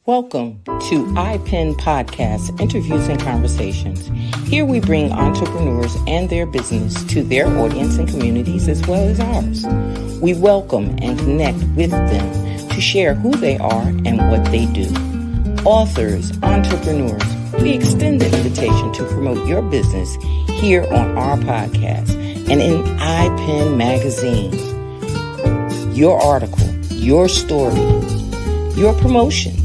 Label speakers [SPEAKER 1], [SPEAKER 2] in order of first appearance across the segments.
[SPEAKER 1] Welcome to iPen Podcast, Interviews and Conversations. Here we bring entrepreneurs and their business to their audience and communities as well as ours. We welcome and connect with them to share who they are and what they do. Authors, entrepreneurs, we extend the invitation to promote your business here on our podcast and in iPen Magazine. Your article, your story, your promotions,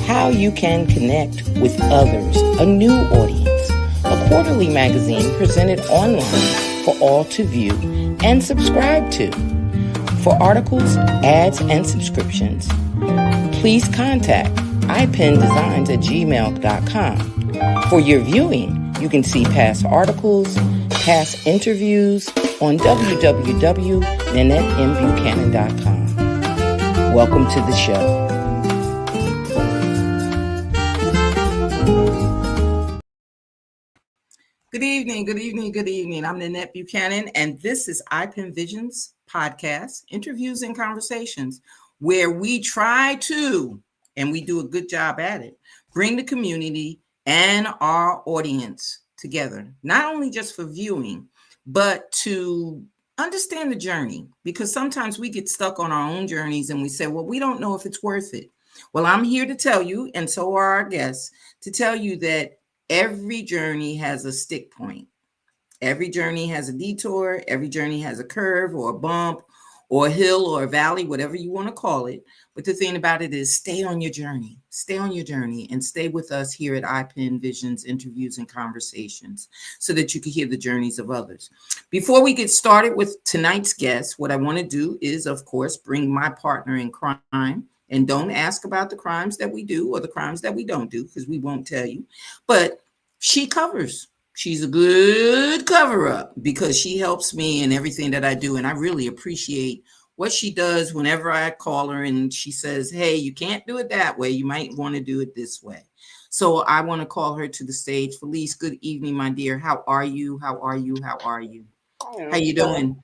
[SPEAKER 1] how you can connect with others, a new audience, a quarterly magazine presented online for all to view and subscribe to. For articles, ads, and subscriptions, please contact ipendesigns@gmail.com. For your viewing, you can see past articles, past interviews on www.nanettembuchanan.com. Welcome to the show. Good evening. I'm Nanette Buchanan, and this is iPen Visions Podcast, Interviews and Conversations, where we try to, and we do a good job at it, bring the community and our audience together, not only just for viewing, but to understand the journey, because sometimes we get stuck on our own journeys and we say, well, we don't know if it's worth it. Well, I'm here to tell you, and so are our guests, to tell you that every journey has a stick point. Every journey has a detour. Every journey has a curve or a bump or a hill or a valley, whatever you want to call it. But the thing about it is stay on your journey. Stay on your journey and stay with us here at iPen Visions, Interviews and Conversations so that you can hear the journeys of others. Before we get started with tonight's guest, what I want to do is, of course, bring my partner in crime. And don't ask about the crimes that we do or the crimes that we don't do, because we won't tell you. But she covers. She's a good cover-up because she helps me in everything that I do. And I really appreciate what she does whenever I call her and she says, hey, you can't do it that way. You might want to do it this way. So I want to call her to the stage. Felice, good evening, my dear. How are you? How you doing?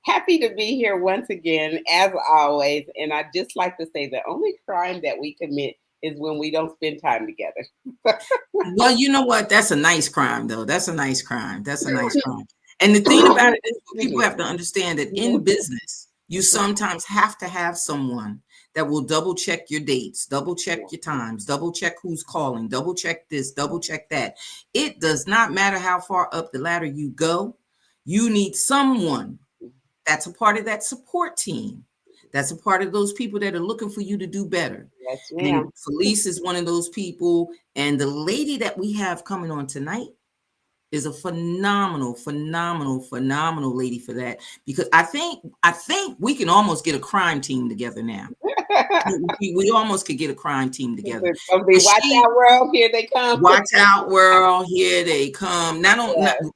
[SPEAKER 2] Happy to be here once again, as always. And I just like to say the only crime that we commit is when we don't spend time together.
[SPEAKER 1] Well, you know what? That's a nice crime, though. That's a nice crime. And the thing about it is people have to understand that in business, you sometimes have to have someone that will double check your dates, double check your times, double check who's calling, double check this, double check that. It does not matter how far up the ladder you go. You need someone that's a part of that support team. That's a part of those people that are looking for you to do better.
[SPEAKER 2] Yes, ma'am.
[SPEAKER 1] And Felice is one of those people. And the lady that we have coming on tonight is a phenomenal lady for that. Because I think we can almost get a crime team together now. we almost could get a crime team together.
[SPEAKER 2] Watch out, world, here they come.
[SPEAKER 1] Watch out, world, here they come.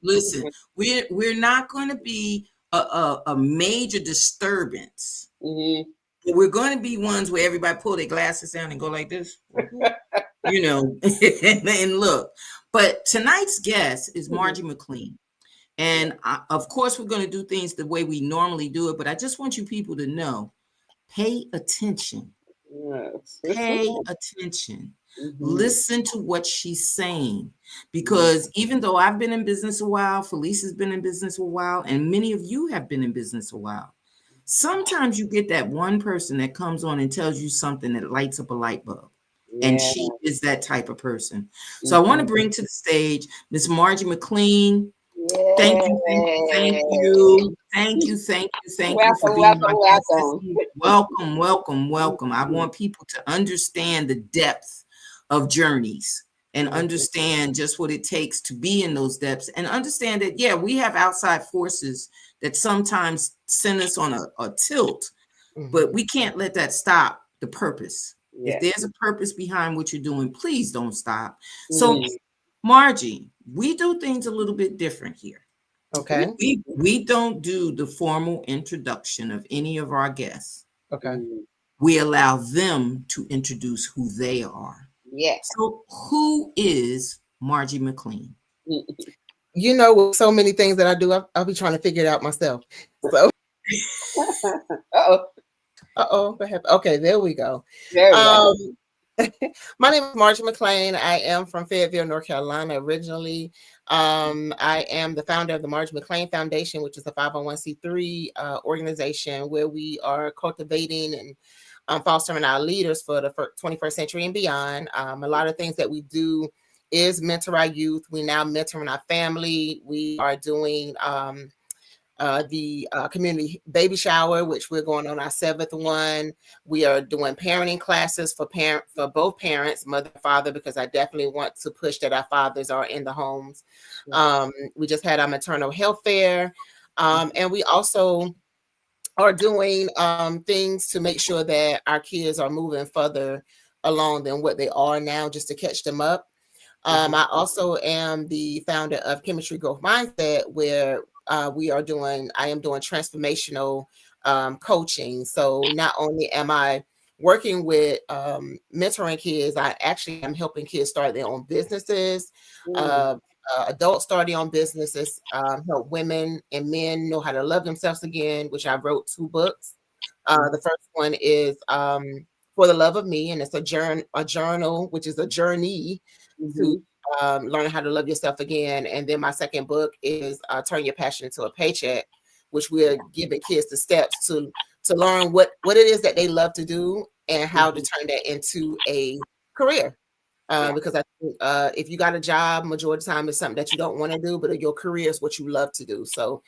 [SPEAKER 1] Listen, we're not going to be a major disturbance.
[SPEAKER 2] Mm-hmm.
[SPEAKER 1] But we're going to be ones where everybody pull their glasses down and go like this, and look. But tonight's guest is Margie McLean. And of course, we're going to do things the way we normally do it. But I just want you people to know, pay attention.
[SPEAKER 2] Yes.
[SPEAKER 1] Pay attention.
[SPEAKER 2] Mm-hmm.
[SPEAKER 1] Listen to what she's saying, because even though I've been in business a while, Felice has been in business a while, and many of you have been in business a while, sometimes you get that one person that comes on and tells you something that lights up a light bulb. Yeah. And she is that type of person. So I want to bring to the stage Miss Margie McLean. Yeah. Thank you for being welcome. I want people to understand the depth of journeys and understand just what it takes to be in those depths, and understand that, yeah, we have outside forces that sometimes send us on a tilt, but we can't let that stop the purpose. Yes. If there's a purpose behind what you're doing, please don't stop. So, Margie, we do things a little bit different here.
[SPEAKER 3] Okay.
[SPEAKER 1] We don't do the formal introduction of any of our guests.
[SPEAKER 3] Okay.
[SPEAKER 1] We allow them to introduce who they are.
[SPEAKER 2] Yes.
[SPEAKER 1] So who is Margie McLean?
[SPEAKER 3] You know, with so many things that I do, I'll be trying to figure it out myself. So. Uh-oh. What happened? Okay, there we go. My name is Margie McLean. I am from Fayetteville, North Carolina originally. I am the founder of the Margie McLean Foundation, which is a 501c3 organization where we are cultivating and fostering our leaders for the 21st century and beyond. A lot of things that we do is mentor our youth. We now mentoring our family. We are doing the community baby shower, which we're going on our 7th one. We are doing parenting classes for both parents, mother and father, because I definitely want to push that our fathers are in the homes. We just had our maternal health fair, and we also are doing things to make sure that our kids are moving further along than what they are now, just to catch them up. I also am the founder of Chemistry Growth Mindset, where I am doing transformational coaching. So not only am I working with mentoring kids, I actually am helping kids start their own businesses, adults start their own businesses, help women and men know how to love themselves again, which I wrote 2 books. The first one is For the Love of Me, and it's a journal, which is a journey to learn how to love yourself again. And then my second book is Turn Your Passion into a Paycheck, which we're giving kids the steps to learn what it is that they love to do and how to turn that into a career. Because I think if you got a job, majority of the time it's something that you don't want to do, but your career is what you love to do. So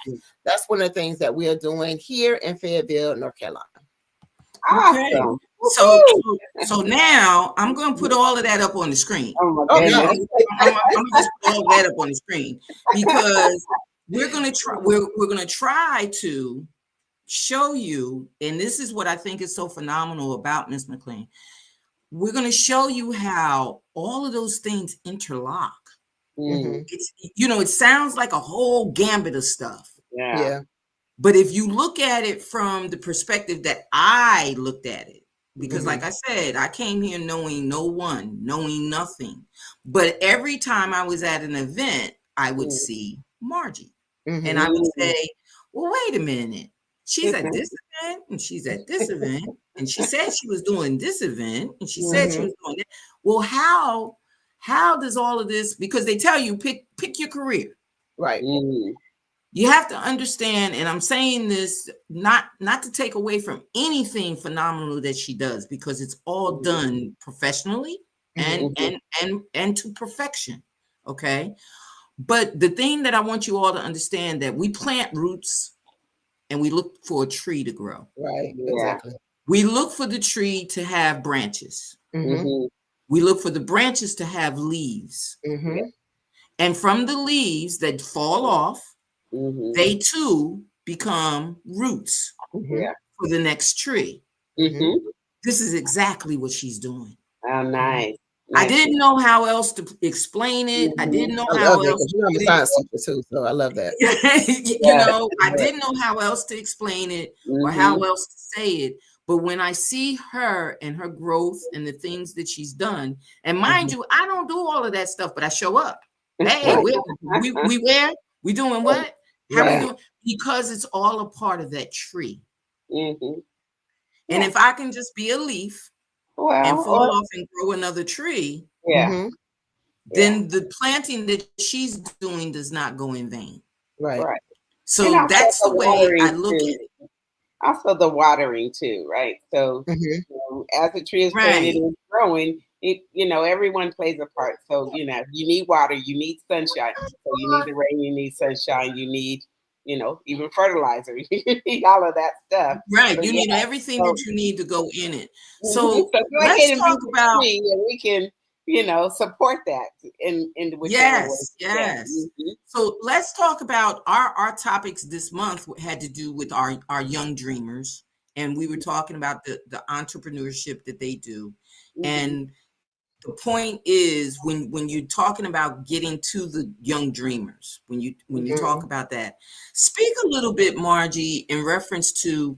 [SPEAKER 3] that's one of the things that we are doing here in Fayetteville, North Carolina.
[SPEAKER 1] Okay. So now I'm going to put all of that up on the screen.
[SPEAKER 2] Oh my goodness.
[SPEAKER 1] I'm going to just put all that up on the screen because we're going to try to show you, and this is what I think is so phenomenal about Miss McLean. We're going to show you how all of those things interlock. It's, it sounds like a whole gambit of stuff.
[SPEAKER 2] Yeah.
[SPEAKER 1] But if you look at it from the perspective that I looked at it, because like I said, I came here knowing no one, knowing nothing. But every time I was at an event, I would see Margie. And I would say, well, wait a minute. She's at this event and she's at this event. And she said she was doing this event and she said she was doing that. Well, how does all of this, because they tell you pick your career.
[SPEAKER 3] Right.
[SPEAKER 1] You have to understand, and I'm saying this not to take away from anything phenomenal that she does, because it's all done professionally and to perfection. Okay. But the thing that I want you all to understand, that we plant roots and we look for a tree to grow.
[SPEAKER 3] Right. Exactly.
[SPEAKER 1] We look for the tree to have branches. We look for the branches to have leaves. And from the leaves that fall off, they too become roots for the next tree. This is exactly what she's doing.
[SPEAKER 2] Oh, nice.
[SPEAKER 1] I didn't know how else to explain it. I didn't know how else.
[SPEAKER 3] I'm a science teacher too, so I love that.
[SPEAKER 1] I didn't know how else to explain it or how else to say it. But when I see her and her growth and the things that she's done, and mind you, I don't do all of that stuff, but I show up. Hey, we doing what? How we doing? Because it's all a part of that tree. And if I can just be a leaf and fall off and grow another tree, then the planting that she's doing does not go in vain.
[SPEAKER 3] Right.
[SPEAKER 1] So that's the way I look at it.
[SPEAKER 2] Also the watering too, right? So as the tree is planted and growing, everyone plays a part. So, you need water, you need sunshine. So you need the rain, you need sunshine, you need, even fertilizer. You need all of that stuff.
[SPEAKER 1] Right. So, you need everything that you need to go in it. So let's talk about,
[SPEAKER 2] we can, support that in
[SPEAKER 1] whichever way. Yes. So let's talk about our topics this month had to do with our young dreamers. And we were talking about the entrepreneurship that they do. And the point is, when you're talking about getting to the young dreamers, when you talk about that, speak a little bit, Margie, in reference to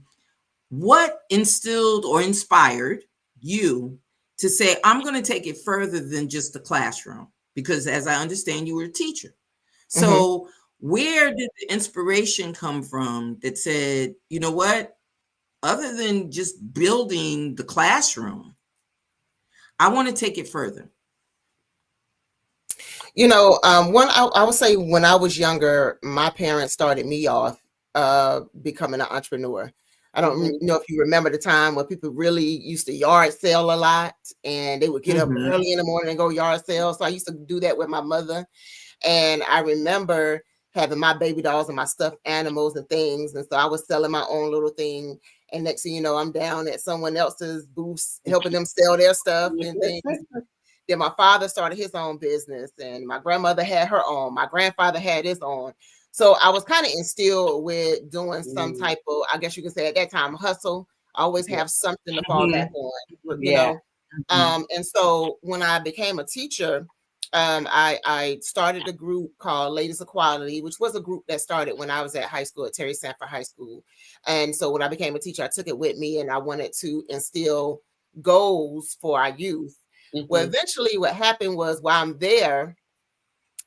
[SPEAKER 1] what instilled or inspired you to say, I'm going to take it further than just the classroom, because as I understand, you were a teacher. So where did the inspiration come from that said, you know what, other than just building the classroom, I want to take it further.
[SPEAKER 3] You know, I would say when I was younger, my parents started me off becoming an entrepreneur. I don't know if you remember the time when people really used to yard sale a lot, and they would get up early in the morning and go yard sale. So I used to do that with my mother. And I remember having my baby dolls and my stuffed animals and things. And so I was selling my own little thing. And next thing you know, I'm down at someone else's booth helping them sell their stuff and things. Then my father started his own business, and my grandmother had her own. My grandfather had his own. So I was kind of instilled with doing some type of, I guess you could say at that time, hustle. I always have something to fall back on, you know. And so when I became a teacher, I started a group called Ladies Equality, which was a group that started when I was at high school at Terry Sanford High School. And so when I became a teacher, I took it with me, and I wanted to instill goals for our youth. Well, eventually what happened was while I'm there,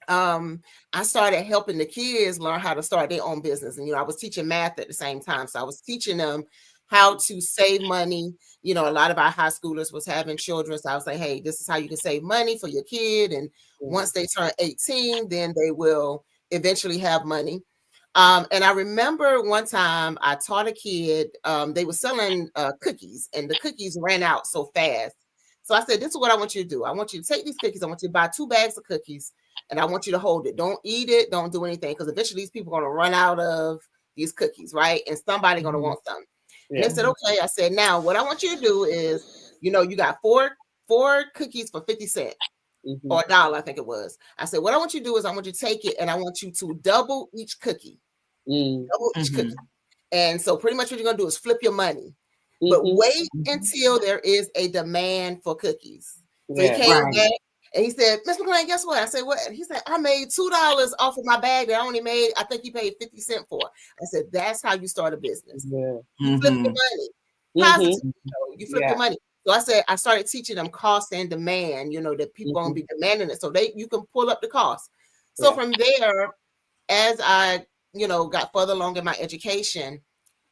[SPEAKER 3] I started helping the kids learn how to start their own business. And, you know, I was teaching math at the same time. So I was teaching them how to save money. You know, a lot of our high schoolers was having children. So I was like, hey, this is how you can save money for your kid. And once they turn 18, then they will eventually have money. And I remember one time I taught a kid, they were selling cookies, and the cookies ran out so fast. So I said, this is what I want you to do. I want you to take these cookies. I want you to buy 2 bags of cookies, and I want you to hold it. Don't eat it. Don't do anything, because eventually these people are going to run out of these cookies, right? And somebody's going to want some. And they said, okay. I said, now what I want you to do is, you know, you got four cookies for 50 cents or $1, I think it was. I said, what I want you to do is I want you to take it, and I want you to double each cookie. Double each cookie. And so pretty much what you're going to do is flip your money. But wait until there is a demand for cookies. So he came back and he said, Miss McLean, guess what? I said, what? He said, I made $2 off of my bag that I only made, I think he paid 50 cents for. I said, that's how you start a business. You flip your money. Positive, you flip your money. So I said, I started teaching them cost and demand, you know, that people gonna be demanding it. So you can pull up the cost. So from there, as I, you know, got further along in my education,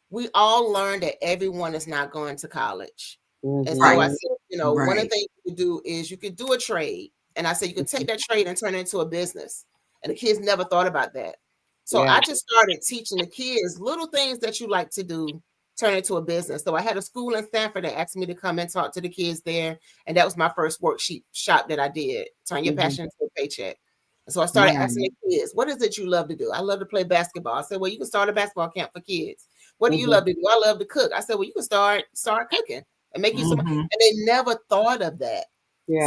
[SPEAKER 3] we all learned that everyone is not going to college. And so I said, you know, one of the things you could do is you could do a trade. And I said, you could take that trade and turn it into a business. And the kids never thought about that. So I just started teaching the kids little things that you like to do, turn it into a business. So I had a school in Stanford that asked me to come and talk to the kids there. And that was my first workshop that I did. Turn your passion into a paycheck. And so I started asking the kids, what is it you love to do? I love to play basketball. I said, well, you can start a basketball camp for kids. What do you love to do? I love to cook. I said, well, you can start cooking and make you some. And they never thought of that.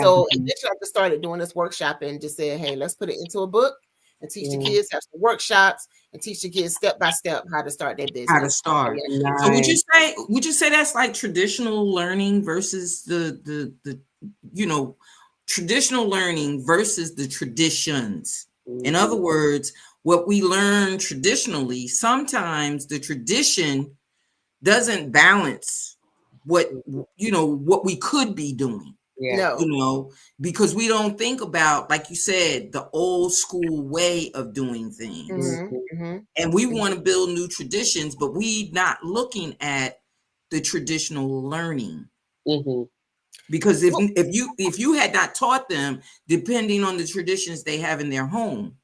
[SPEAKER 3] So eventually I just started doing this workshop and just said, hey, let's put it into a book and teach the kids, have some workshops and teach the kids step by step how to start their business.
[SPEAKER 1] How to start. So would you say that's like traditional learning versus the you know, traditional learning versus the traditions? In other words, what we learn traditionally, sometimes the tradition doesn't balance what, you know, what we could be doing. You know, because we don't think about, like you said, the old school way of doing things. And we want to build new traditions, but we not looking at the traditional learning. Because if you had not taught them, depending on the traditions they have in their home,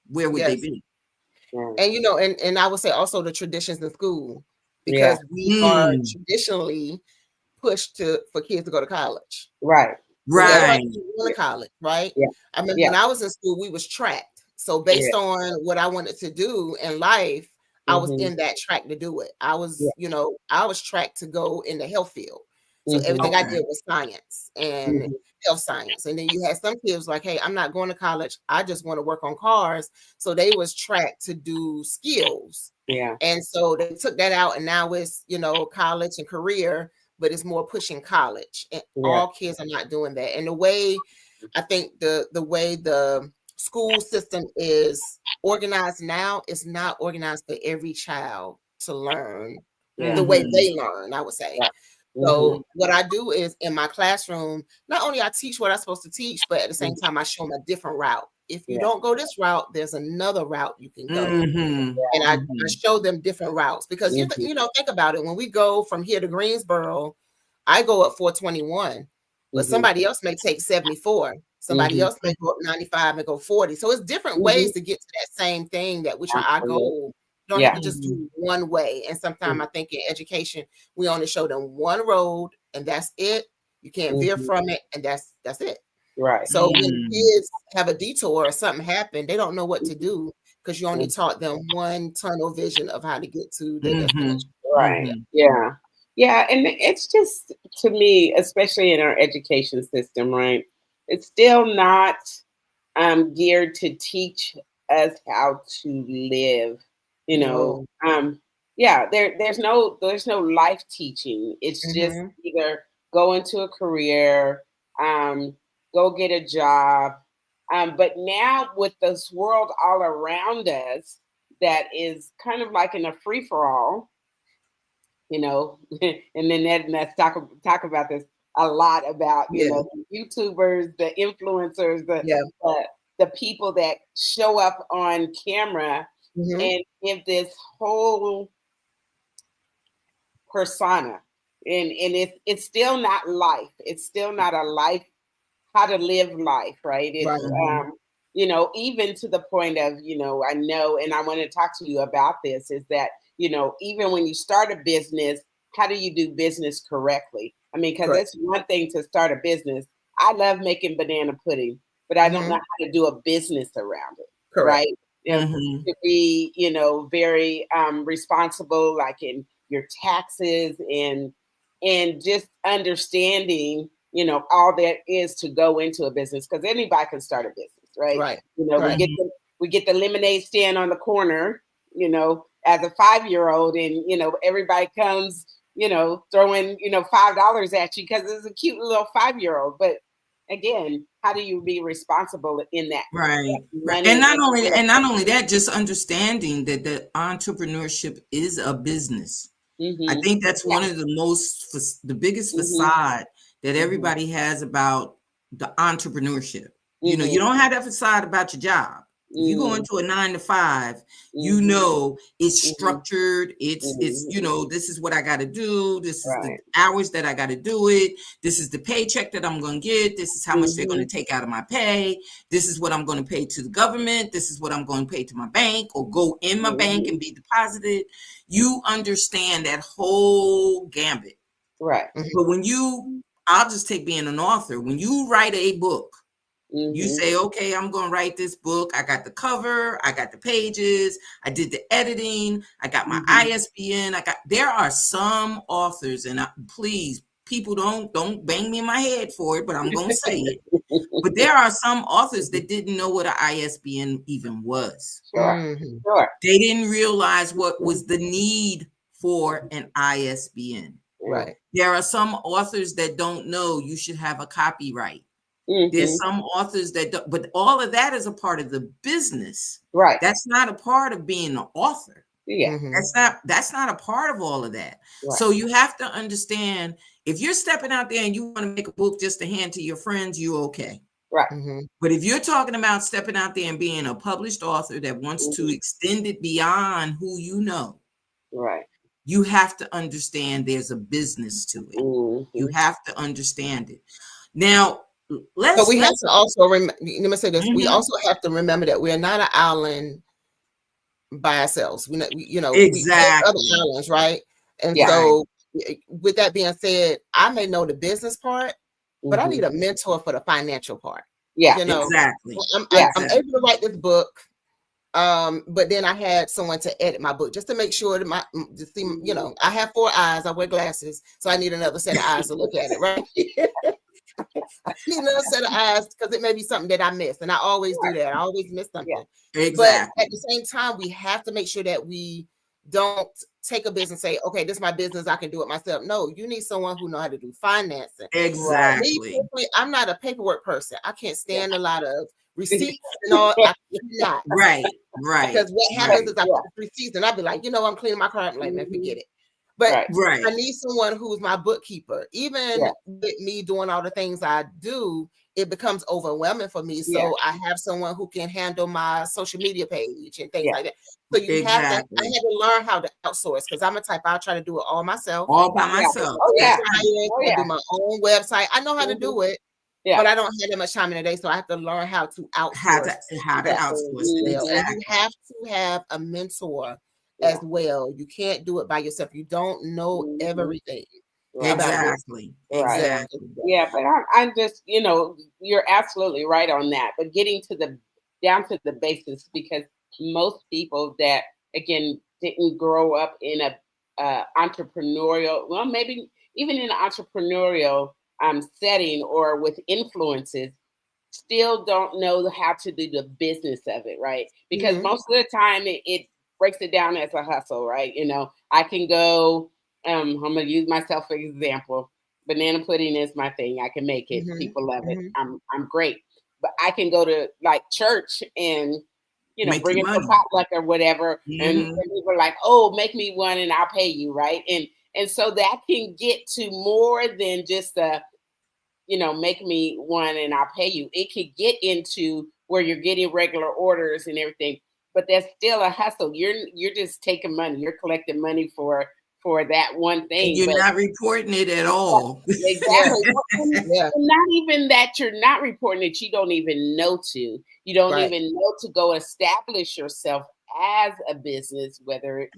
[SPEAKER 1] where would they be?
[SPEAKER 3] And you know, and I would say also the traditions in school, because we are traditionally pushed for kids to go to college.
[SPEAKER 2] Right.
[SPEAKER 3] To college, right? I mean, when I was in school, we was tracked. So based on what I wanted to do in life, I was in that track to do it. I was, you know, I was tracked to go in the health field. So everything I did was science and health science. And then you had some kids like, hey, I'm not going to college. I just want to work on cars. So they was tracked to do skills. And so they took that out, and now it's, you know, college and career, but it's more pushing college. And all kids are not doing that. And the way, I think the way the school system is organized now is not organized for every child to learn the way they learn, I would say. So what I do is in my classroom, not only I teach what I'm supposed to teach, but at the same time, I show them a different route. If you don't go this route, there's another route you can go. And I show them different routes, because, you know, think about it. When we go from here to Greensboro, I go up 421. but somebody else may take 74. Somebody else may go up 95 and go 40. So it's different ways to get to that same thing that which are our goal. You don't have to just do one way. And sometimes I think in education, we only show them one road and that's it. You can't veer from it, and that's it.
[SPEAKER 2] Right.
[SPEAKER 3] So when kids have a detour or something happen, they don't know what to do because you only taught them one tunnel vision of how to get to their destination.
[SPEAKER 2] Right. Yeah. Yeah. And it's just, to me, especially in our education system, right? It's still not geared to teach us how to live, you know. There's no life teaching. It's just either go into a career, go get a job. But now with this world all around us that is kind of like in a free-for-all, you know, and then let's talk about this a lot about, you know, the YouTubers, the influencers, the people that show up on camera and give this whole persona. And it's still not life. It's still not a life, how to live life, right? It's you know, even to the point of, you know, I know, and I want to talk to you about this, is that, you know, even when you start a business, how do you do business correctly? I mean, because it's one thing to start a business. I love making banana pudding, but I don't know how to do a business around it, right? You know, to be, you know, very responsible, like in your taxes and just understanding, you know, all there is to go into a business, because anybody can start a business, right?
[SPEAKER 3] Right.
[SPEAKER 2] You know, we get the lemonade stand on the corner, you know, as a 5-year-old, and, you know, everybody comes, you know, throwing, you know, $5 at you because it's a cute little 5-year-old. But again, how do you be responsible in that?
[SPEAKER 1] Right. And not only that, just understanding that the entrepreneurship is a business. I think that's one of the biggest facade that everybody has about the entrepreneurship. You know, you don't have that facade about your job. If you go into a 9 to 5, you know, it's structured. It's, you know, this is what I got to do. This is the hours that I got to do it. This is the paycheck that I'm going to get. This is how much they're going to take out of my pay. This is what I'm going to pay to the government. This is what I'm going to pay to my bank or go in my bank and be deposited. You understand that whole gambit.
[SPEAKER 2] Right.
[SPEAKER 1] But when I'll just take being an author. When you write a book, you say, okay, I'm going to write this book. I got the cover. I got the pages. I did the editing. I got my ISBN. There are some authors, and please, people don't bang me in my head for it, but I'm going to say it. But there are some authors that didn't know what an ISBN even was.
[SPEAKER 2] Sure.
[SPEAKER 1] They didn't realize what was the need for an ISBN.
[SPEAKER 3] Right.
[SPEAKER 1] There are some authors that don't know you should have a copyright. There's some authors that don't, but all of that is a part of the business.
[SPEAKER 2] Right.
[SPEAKER 1] That's not a part of being an author.
[SPEAKER 2] Yeah.
[SPEAKER 1] That's not a part of all of that. Right. So you have to understand, if you're stepping out there and you want to make a book just to hand to your friends, you're okay.
[SPEAKER 2] Right.
[SPEAKER 1] But if you're talking about stepping out there and being a published author that wants to extend it beyond who you know,
[SPEAKER 2] right,
[SPEAKER 1] you have to understand there's a business to it. You have to understand it. Now,
[SPEAKER 3] we have to also let me say this. We also have to remember that we're not an island by ourselves. We
[SPEAKER 1] exactly
[SPEAKER 3] other islands, right? And so, with that being said, I may know the business part, but I need a mentor for the financial part.
[SPEAKER 2] Yeah,
[SPEAKER 1] exactly.
[SPEAKER 3] I'm able to write this book, but then I had someone to edit my book just to make sure that I have 4 eyes. I wear glasses, so I need another set of eyes to look at it, right? I need another set of eyes because it may be something that I miss, and I always do that. I always miss something.
[SPEAKER 1] Exactly.
[SPEAKER 3] But at the same time, we have to make sure that we don't take a business and say, "Okay, this is my business. I can do it myself." No, you need someone who knows how to do financing.
[SPEAKER 1] Exactly.
[SPEAKER 3] Me personally, I'm not a paperwork person. I can't stand a lot of receipts and all. I cannot.
[SPEAKER 1] Right.
[SPEAKER 3] Because what happens is I put the receipts and I'll be like, I'm cleaning my car. I'm like, man, forget it. But I need someone who's my bookkeeper. Even with me doing all the things I do, it becomes overwhelming for me. So I have someone who can handle my social media page and things like that. So you have to, I had to learn how to outsource, because I'm a type, I'll try to do it all myself.
[SPEAKER 1] All by myself.
[SPEAKER 3] I do my own website. I know how to do it, but I don't have that much time in a day. So I have to learn how to outsource.
[SPEAKER 1] How to outsource.
[SPEAKER 3] Exactly. And you have to have a mentor as well. You can't do it by yourself. You don't know everything.
[SPEAKER 1] Exactly.
[SPEAKER 2] Yeah, but I'm just, you're absolutely right on that. But getting down to the basics, because most people that, again, didn't grow up in a entrepreneurial, well, maybe even in an entrepreneurial setting or with influences, still don't know how to do the business of it, right? Because most of the time it breaks it down as a hustle, right? I can go, I'm going to use myself for example. Banana pudding is my thing. I can make it. People love it. I'm great. But I can go to like church and, bring it for potluck or whatever. And people are like, oh, make me one and I'll pay you, right? And so that can get to more than just make me one and I'll pay you. It could get into where you're getting regular orders and everything, but that's still a hustle. You're just taking money. You're collecting money for that one thing.
[SPEAKER 1] And you're not reporting it at all.
[SPEAKER 2] Exactly. Not even that you're not reporting it. You don't even know to. You don't even know to go establish yourself as a business, whether,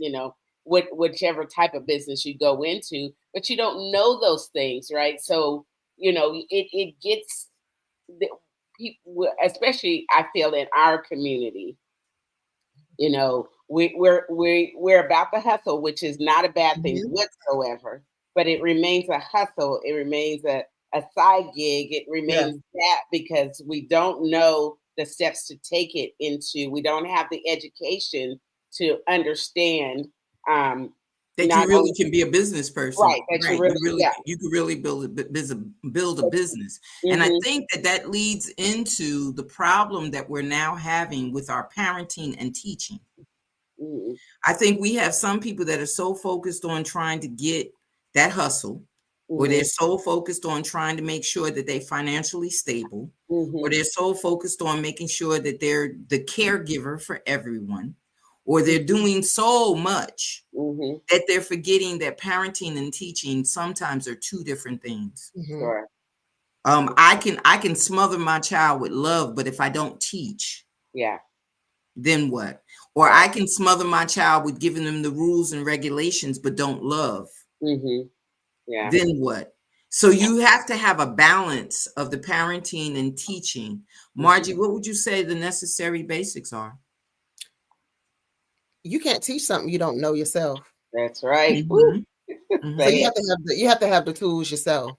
[SPEAKER 2] whichever type of business you go into, but you don't know those things, right? So, it gets people, especially I feel in our community, we're about the hustle, which is not a bad thing whatsoever, but it remains a hustle. It remains a side gig. It remains that because we don't know the steps to take it into, we don't have the education to understand
[SPEAKER 1] that you really can be a business person,
[SPEAKER 2] right? That
[SPEAKER 1] you could really build a business, and I think that leads into the problem that we're now having with our parenting and teaching. I think we have some people that are so focused on trying to get that hustle, or they're so focused on trying to make sure that they're financially stable, or they're so focused on making sure that they're the caregiver for everyone, or they're doing so much that they're forgetting that parenting and teaching sometimes are two different things.
[SPEAKER 2] Sure.
[SPEAKER 1] I can smother my child with love, but if I don't teach, then what? Or I can smother my child with giving them the rules and regulations, but don't love. Then what? So you have to have a balance of the parenting and teaching. Margie, what would you say the necessary basics are?
[SPEAKER 3] You can't teach something you don't know yourself.
[SPEAKER 2] That's right.
[SPEAKER 3] So you have to have the tools yourself.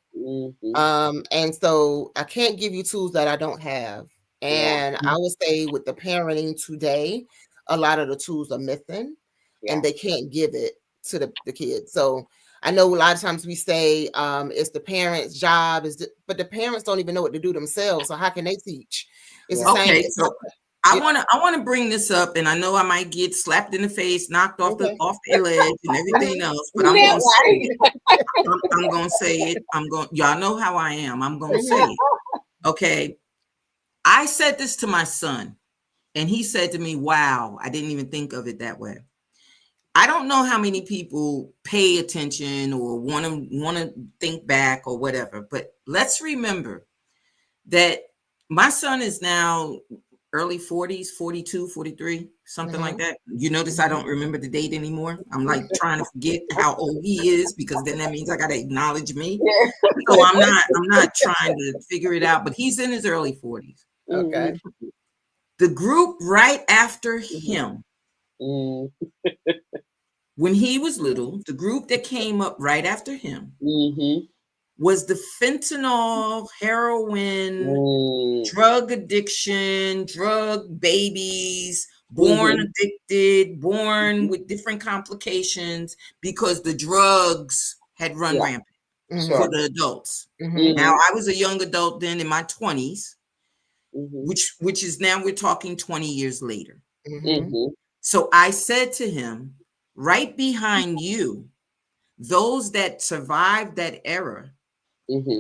[SPEAKER 3] And so I can't give you tools that I don't have. And I would say with the parenting today, a lot of the tools are missing and they can't give it to the kids. So I know a lot of times we say it's the parents' job, but the parents don't even know what to do themselves. So how can they teach? It's the same.
[SPEAKER 1] So I want to bring this up, and I know I might get slapped in the face, knocked off the ledge, and everything else. But I'm going to say it. I'm going to say it. Y'all know how I am. I'm going to say it. Okay. I said this to my son, and he said to me, "Wow, I didn't even think of it that way." I don't know how many people pay attention or want to think back or whatever, but let's remember that my son is now early 40s, 42, 43, something like that. You notice I don't remember the date anymore. I'm like trying to forget how old he is, because then that means I got to acknowledge me. So I'm not trying to figure it out, but he's in his early 40s.
[SPEAKER 3] Okay.
[SPEAKER 1] The group right after him, when he was little, the group that came up right after him was the fentanyl, heroin, drug addiction, drug babies, born addicted, born with different complications because the drugs had run rampant for the adults. Now, I was a young adult then in my 20s, which is now we're talking 20 years later. So I said to him, right behind you, those that survived that era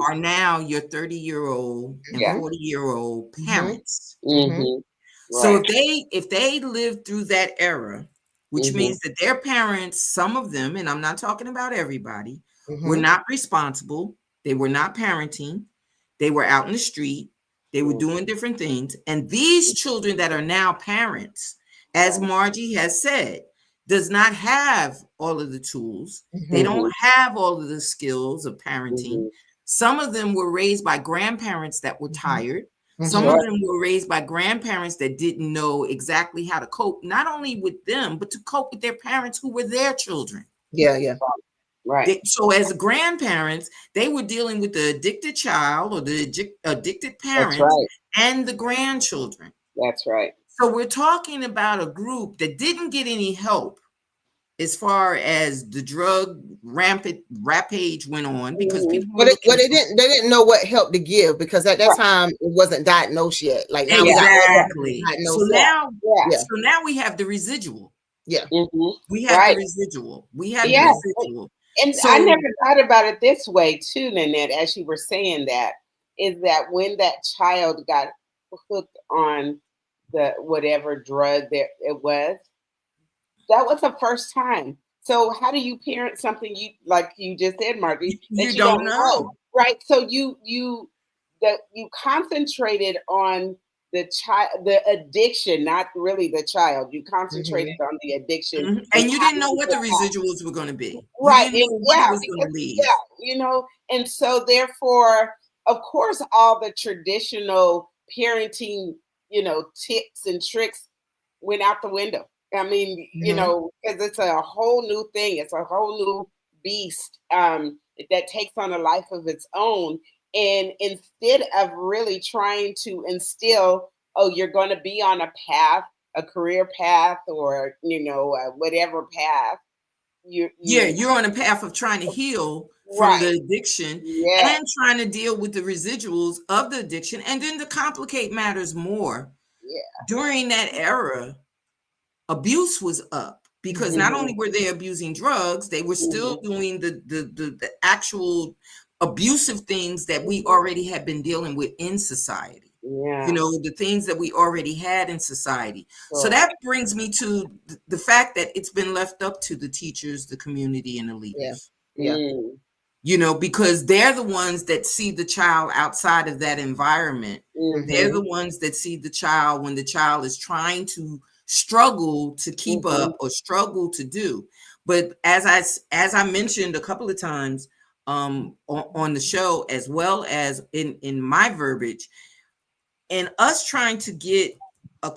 [SPEAKER 1] are now your 30-year-old and 40-year-old parents. So
[SPEAKER 2] Right.
[SPEAKER 1] if they lived through that era, which means that their parents, some of them, and I'm not talking about everybody, were not responsible. They were not parenting. They were out in the street. They were doing different things. And these children that are now parents, as Margie has said, does not have all of the tools. They don't have all of the skills of parenting. Some of them were raised by grandparents that were tired. Some of them were raised by grandparents that didn't know exactly how to cope, not only with them, but to cope with their parents who were their children.
[SPEAKER 3] Yeah.
[SPEAKER 2] Right.
[SPEAKER 1] So as grandparents, they were dealing with the addicted child or the addicted parents and the grandchildren.
[SPEAKER 2] That's right.
[SPEAKER 1] So we're talking about a group that didn't get any help as far as the drug rampage went on, because people were
[SPEAKER 3] they didn't know what help to give, because at that time it wasn't diagnosed yet. Like now
[SPEAKER 1] exactly.
[SPEAKER 3] So
[SPEAKER 1] now we have the residual.
[SPEAKER 3] Yeah.
[SPEAKER 1] We have the residual. We have the residual.
[SPEAKER 2] And so, I never thought about it this way too, Lynette, as you were saying that, is that when that child got hooked on the whatever drug that it was, that was the first time. So how do you parent something you, like you just said, Margie, that you don't know, right? So you concentrated on the child, the addiction, not really the child. You concentrated on the addiction,
[SPEAKER 1] and you didn't know what the residuals were going to be,
[SPEAKER 2] right? And so therefore, of course, all the traditional parenting, tips and tricks went out the window. I mean, because it's a whole new thing. It's a whole new beast that takes on a life of its own. And instead of really trying to instill, you're going to be on a path, a career path, or, whatever path.
[SPEAKER 1] You're on a path of trying to heal from the addiction and trying to deal with the residuals of the addiction. And then to complicate matters more, during that era, abuse was up, because not only were they abusing drugs, they were still doing the actual abusive things that we already had been dealing with in society. The things that we already had in society. So that brings me to the fact that it's been left up to the teachers, the community, and the leaders. Because they're the ones that see the child outside of that environment. They're the ones that see the child when the child is trying to struggle to keep up or struggle to do. But as I mentioned a couple of times on the show, as well as in my verbiage, and us trying to get a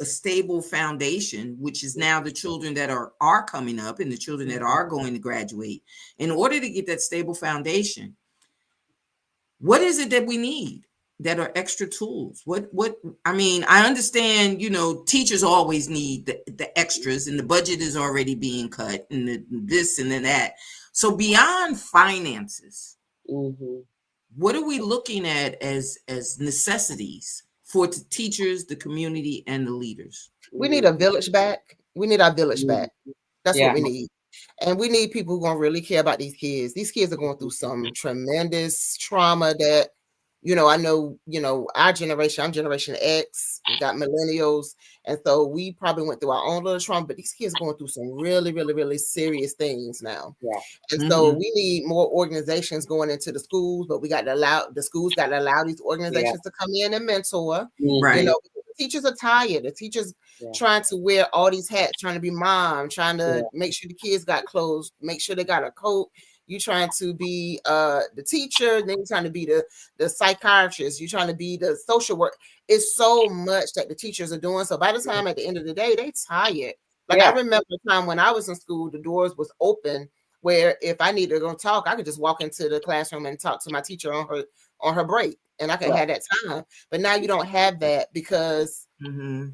[SPEAKER 1] stable foundation, which is now the children that are coming up and the children that are going to graduate. In order to get that stable foundation, what is it that we need that are extra tools? I understand, teachers always need the extras, and the budget is already being cut, and this and then that. So beyond finances, what are we looking at as necessities for the teachers, the community, and the leaders?
[SPEAKER 3] We need a village back. We need our village back. That's what we need. And we need people who are going to really care about these kids. These kids are going through some tremendous trauma that, I know, our generation, I'm Generation X, we got millennials. And so we probably went through our own little trauma, but these kids are going through some really, really, really serious things now. And so we need more organizations going into the schools, but the schools got to allow these organizations to come in and mentor.
[SPEAKER 1] Right.
[SPEAKER 3] The teachers are tired. The teachers trying to wear all these hats, trying to be mom, trying to make sure the kids got clothes, make sure they got a coat. You trying to be the teacher, then you're trying to be the psychiatrist, you're trying to be the social work. It's so much that the teachers are doing. So by the time at the end of the day, they tired. Like I remember a time when I was in school, the doors was open where if I needed to go talk, I could just walk into the classroom and talk to my teacher on her break, and I could have that time. But now you don't have that because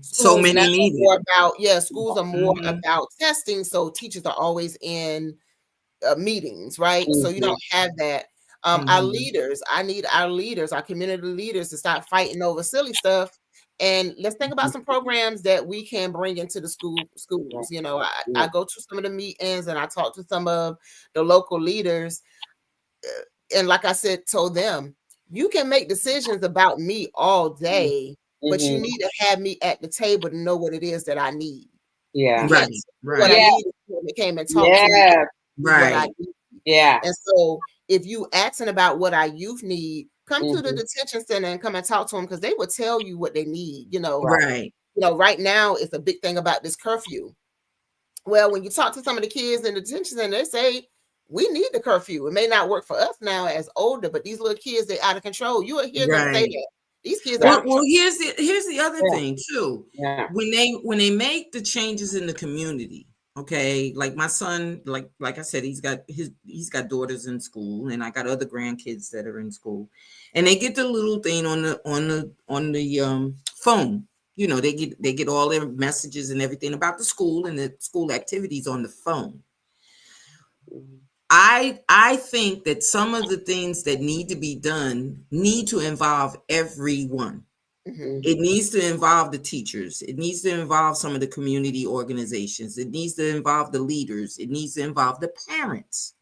[SPEAKER 1] so many need it.
[SPEAKER 3] Schools are more about testing, so teachers are always in meetings, right? So you don't have that. Our leaders, I need our leaders, our community leaders, to stop fighting over silly stuff, and let's think about some programs that we can bring into the schools. I go to some of the meetings and I talk to some of the local leaders. and like I said, told them, you can make decisions about me all day, but you need to have me at the table to know what it is that I need.
[SPEAKER 2] Yeah.
[SPEAKER 3] You can't what I need when it came and talk to me. What I need.
[SPEAKER 2] Yeah.
[SPEAKER 3] And so if you asking about what our youth need, come to the detention center and come and talk to them, because they will tell you what they need. You know,
[SPEAKER 1] right.
[SPEAKER 3] You know, right now it's a big thing about this curfew. Well, when you talk to some of the kids in the detention center, they say, we need the curfew. It may not work for us now as older, but these little kids, they're out of control. You will hear them say that. These kids are
[SPEAKER 1] well, here's the other thing too.
[SPEAKER 2] Yeah.
[SPEAKER 1] When they make the changes in the community, okay, like my son, like I said, he's got daughters in school, and I got other grandkids that are in school, and they get the little thing on the phone. You know, they get all their messages and everything about the school and the school activities on the phone. I think that some of the things that need to be done need to involve everyone. It needs to involve the teachers. It needs to involve some of the community organizations. It needs to involve the leaders. It needs to involve the parents.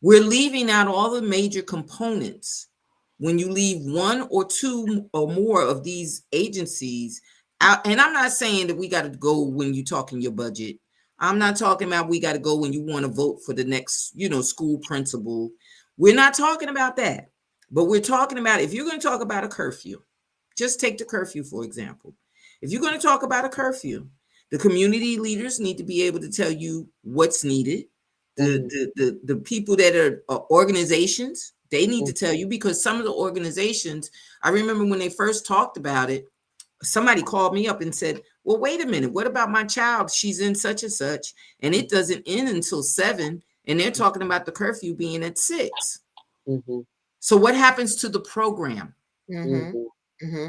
[SPEAKER 1] We're leaving out all the major components. When you leave one or two or more of these agencies out, and I'm not saying that we got to go when you're talking your budget. I'm not talking about we got to go when you want to vote for the next, school principal. We're not talking about that. But we're talking about, if you're going to talk about a curfew, just take the curfew, for example. If you're going to talk about a curfew, the community leaders need to be able to tell you what's needed. The people that are organizations, they need to tell you, because some of the organizations, I remember when they first talked about it, somebody called me up and said, well, wait a minute, what about my child? She's in such and such, and it doesn't end until 7, and they're talking about the curfew being at 6. So what happens to the program?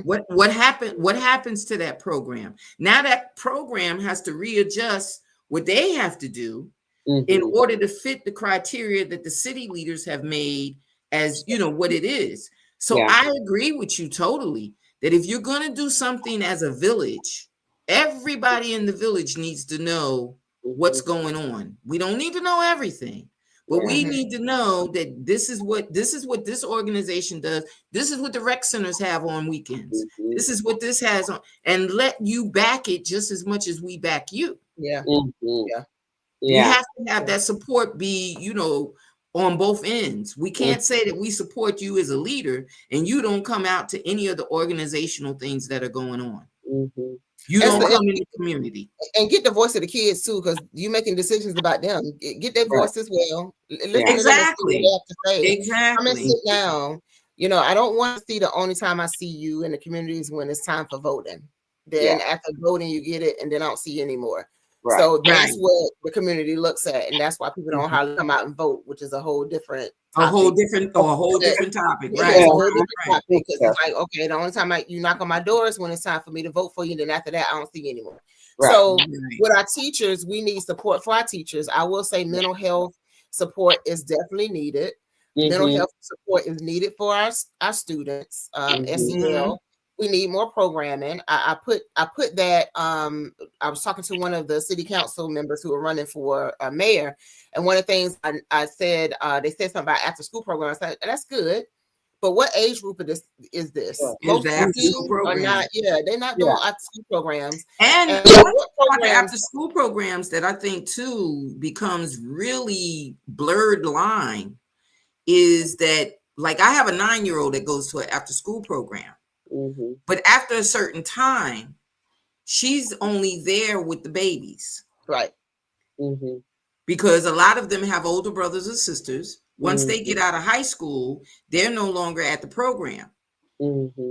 [SPEAKER 1] What happens to that program? Now that program has to readjust what they have to do in order to fit the criteria that the city leaders have made as, what it is. So I agree with you totally that if you're going to do something as a village, everybody in the village needs to know what's going on. We don't need to know everything, but we need to know that this is what this organization does. This is what the rec centers have on weekends. This is what this has on, and let you back it just as much as we back you. You have to have that support be, on both ends. We can't say that we support you as a leader and you don't come out to any of the organizational things that are going on. You don't come in the community.
[SPEAKER 3] And get the voice of the kids too, because you're making decisions about them. Get their voice as well.
[SPEAKER 1] Exactly.
[SPEAKER 3] Come and sit down. I don't want to see the only time I see you in the community is when it's time for voting. Then after voting, you get it, and then I don't see you anymore. So that's what the community looks at, and that's why people don't hardly come out and vote, which is a whole different topic.
[SPEAKER 1] A whole different topic, right?
[SPEAKER 3] It's a whole different topic, because it's like, okay, the only time you knock on my door is when it's time for me to vote for you, and then after that, I don't see you anymore. So with our teachers, we need support for our teachers. I will say mental health support is definitely needed. Mental health support is needed for our students. SEL. We need more programming. I put that. I was talking to one of the city council members who are running for mayor, and one of the things I said, they said something about after school programs. I said, that's good, but what age group of this is this? Most schools are not. They're not doing after school programs.
[SPEAKER 1] And after school programs that I think too becomes really blurred line is that, like, I have a 9-year-old that goes to an after school program. But after a certain time, she's only there with the babies.
[SPEAKER 3] Right.
[SPEAKER 1] Because a lot of them have older brothers and sisters. Once they get out of high school, they're no longer at the program.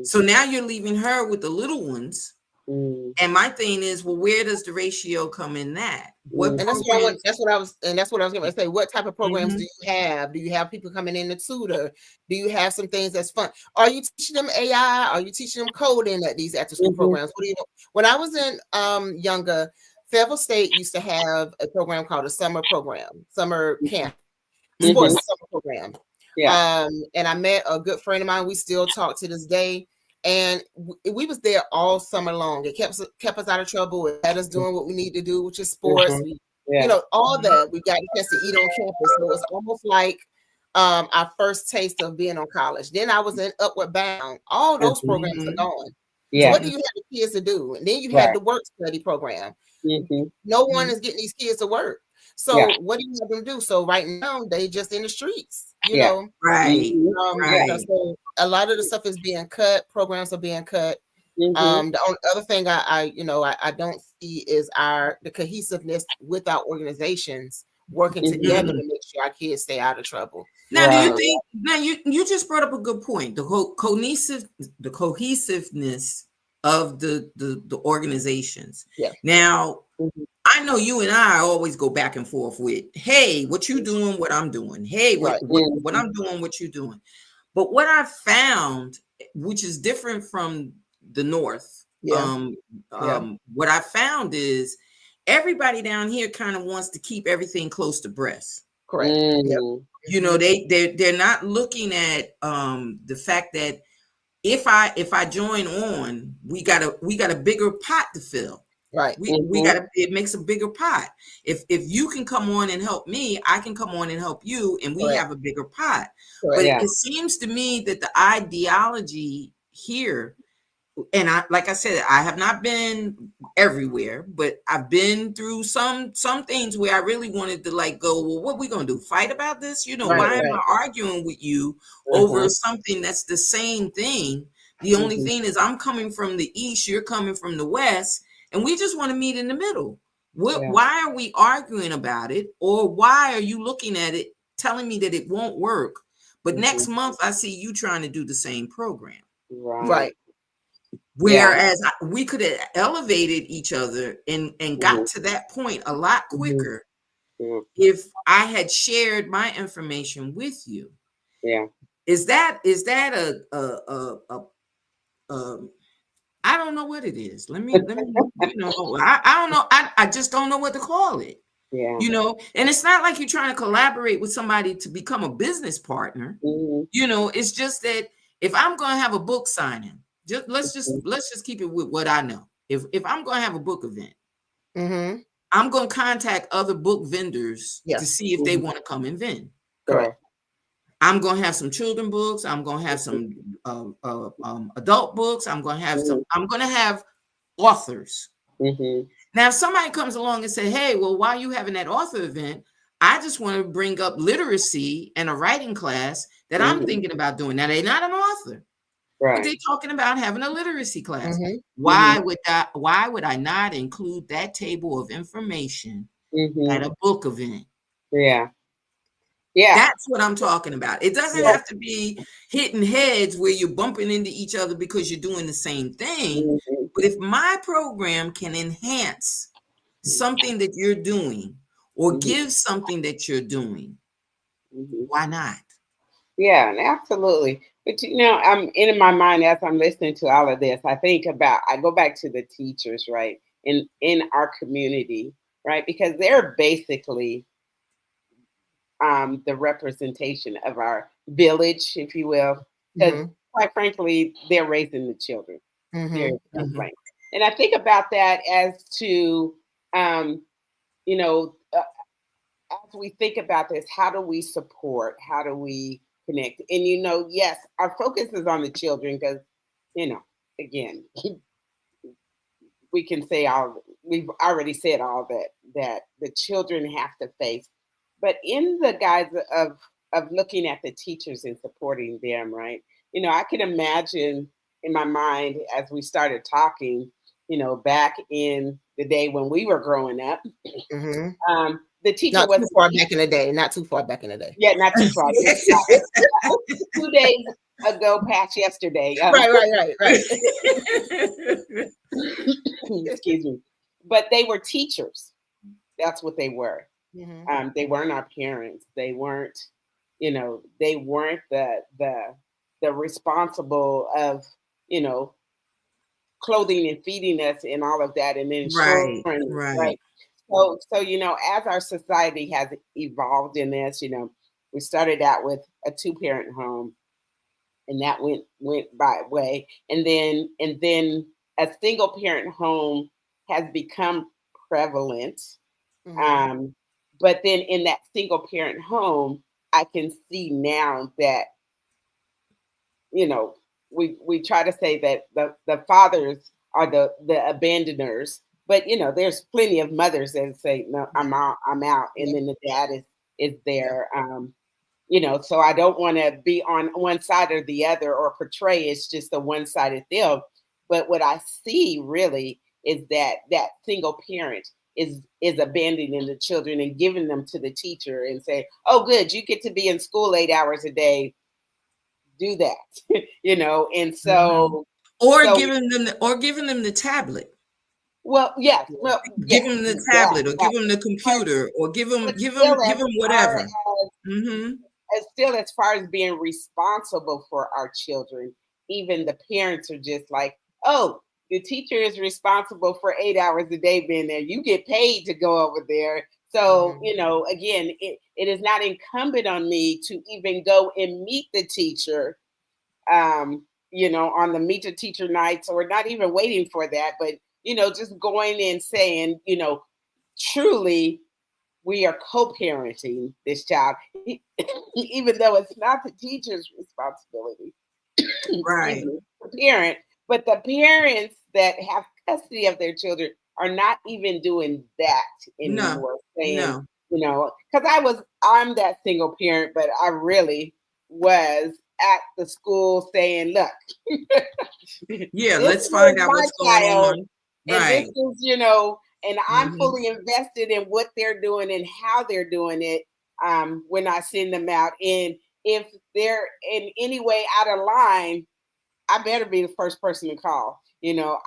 [SPEAKER 1] So now you're leaving her with the little ones. And my thing is, well, where does the ratio come in that?
[SPEAKER 3] That's what I was going to say. What type of programs do you have? Do you have people coming in to tutor? Do you have some things that's fun? Are you teaching them AI? Are you teaching them coding at these after school programs? What do you know? When I was in younger, Fayetteville State used to have a program called a summer camp, sports summer program. And I met a good friend of mine. We still talk to this day. And we was there all summer long. It kept us out of trouble. It had us doing what we need to do, which is sports. All that. We got a chance to eat on campus. So it's almost like our first taste of being on college. Then I was in Upward Bound. All those programs are gone. So what do you have the kids to do? And then you had the work study program. No one is getting these kids to work. So what do you have them do? So right now they just in the streets, you know.
[SPEAKER 1] Right.
[SPEAKER 3] So a lot of the stuff is being cut. Programs are being cut. The only other thing I don't see is the cohesiveness with our organizations working together to make sure our kids stay out of trouble.
[SPEAKER 1] Now, do you think? Now, you just brought up a good point. The whole cohesiveness of the organizations.
[SPEAKER 3] Yeah.
[SPEAKER 1] Now, I know you and I always go back and forth with, hey, what you doing, what I'm doing. Hey, what I'm doing, what you doing. But what I found, which is different from the North, what I found is everybody down here kind of wants to keep everything close to breast.
[SPEAKER 3] Correct.
[SPEAKER 1] You know, they're not looking at the fact that if I join on, we got a bigger pot to fill.
[SPEAKER 3] Right.
[SPEAKER 1] It makes a bigger pot. If you can come on and help me, I can come on and help you, and we have a bigger pot. But it seems to me that the ideology here, and like I said, I have not been everywhere, but I've been through some things where I really wanted to go, well, what are we going to do? Fight about this? You know, why am I arguing with you over something that's the same thing? The only thing is I'm coming from the East, you're coming from the West, and we just want to meet in the middle. Why are we arguing about it? Or why are you looking at it, telling me that it won't work? But next month I see you trying to do the same program.
[SPEAKER 3] Right.
[SPEAKER 1] Whereas we could have elevated each other and got to that point a lot quicker if I had shared my information with you.
[SPEAKER 2] Yeah.
[SPEAKER 1] Is that I don't know what it is. Let me I don't know. I just don't know what to call it.
[SPEAKER 2] Yeah.
[SPEAKER 1] You know, and it's not like you're trying to collaborate with somebody to become a business partner. You know, it's just that if I'm going to have a book signing, let's just keep it with what I know. If I'm going to have a book event, I'm going to contact other book vendors to see if they want to come and vend.
[SPEAKER 3] Correct.
[SPEAKER 1] I'm going to have some children books. I'm going to have some adult books. I'm going to have authors. Now, if somebody comes along and say, hey, well, while you having that author event, I just want to bring up literacy and a writing class that I'm thinking about doing. Now, they're not an author, but they're talking about having a literacy class. Why would I not include that table of information at a book event?
[SPEAKER 2] Yeah.
[SPEAKER 1] That's what I'm talking about. It doesn't have to be hitting heads where you're bumping into each other because you're doing the same thing. But if my program can enhance something that you're doing or give something that you're doing, why not?
[SPEAKER 2] Yeah, absolutely. But I'm in my mind as I'm listening to all of this, I go back to the teachers, right? In our community, right? Because they're basically the representation of our village, if you will. Because quite frankly, they're raising the children. And I think about that as to, as we think about this, how do we support? How do we connect? And yes, our focus is on the children because, again, we can say we've already said all that the children have to face. But in the guise of looking at the teachers and supporting them, right? I can imagine in my mind as we started talking, back in the day when we were growing up, the teacher
[SPEAKER 3] was not too far back in the day. Not too far back in the day.
[SPEAKER 2] Yeah, not too far. 2 days ago, past yesterday.
[SPEAKER 3] Right.
[SPEAKER 2] Excuse me. But they were teachers. That's what they were. They weren't our parents. They weren't, they weren't the responsible of, clothing and feeding us and all of that, and then right. So as our society has evolved in this, we started out with a 2-parent home, and that went by way, and then a single parent home has become prevalent. But then in that single parent home, I can see now that, you know, we try to say that the fathers are the abandoners, but you know, there's plenty of mothers that say, no, I'm out, and then the dad is there. You know, so I don't want to be on one side or the other or portray it's just a one-sided deal. But what I see really is that single parent is abandoning the children and giving them to the teacher and say, oh, good, you get to be in school 8 hours a day, do that. You know, and so
[SPEAKER 1] or giving them the tablet.
[SPEAKER 2] Well, yes. Well,
[SPEAKER 1] give them the tablet, or give them the computer, or give them whatever.
[SPEAKER 2] Still, as far as being responsible for our children, even the parents are just like, oh, the teacher is responsible for 8 hours a day being there. You get paid to go over there. So, you know, again, it is not incumbent on me to even go and meet the teacher, you know, on the meet the teacher nights, or not even waiting for that, but, you know, just going and saying, you know, truly, we are co-parenting this child, even though it's not the teacher's responsibility,
[SPEAKER 1] right?
[SPEAKER 2] The parent, but the parents that have custody of their children are not even doing that anymore. Saying, you know, because I'm that single parent, but I really was at the school saying, look,
[SPEAKER 1] let's find out what's going on.
[SPEAKER 2] And this is, you know, and I'm fully invested in what they're doing and how they're doing it when I send them out. And if they're in any way out of line, I better be the first person to call. You know,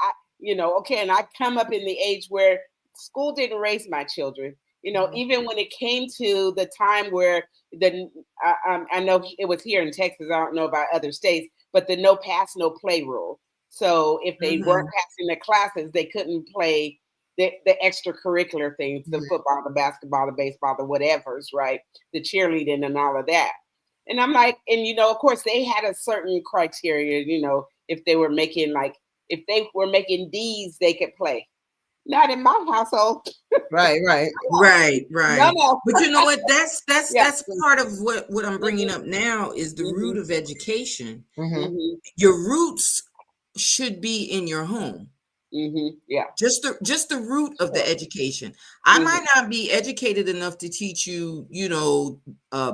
[SPEAKER 2] okay, and I come up in the age where school didn't raise my children. You know, even when it came to the time where I know it was here in Texas, I don't know about other states, but the no pass, no play rule. So if they weren't passing the classes, they couldn't play the extracurricular things, the football, the basketball, the baseball, the whatevers, right? The cheerleading and all of that. And I'm like, and you know, of course, they had a certain criteria, you know, if they were making D's, they could play. Not in my household.
[SPEAKER 3] Right.
[SPEAKER 2] No.
[SPEAKER 1] But you know what? That's part of what I'm bringing up now is the root of education. Your roots should be in your home.
[SPEAKER 2] Yeah.
[SPEAKER 1] Just the root of the education. I might not be educated enough to teach you, you know,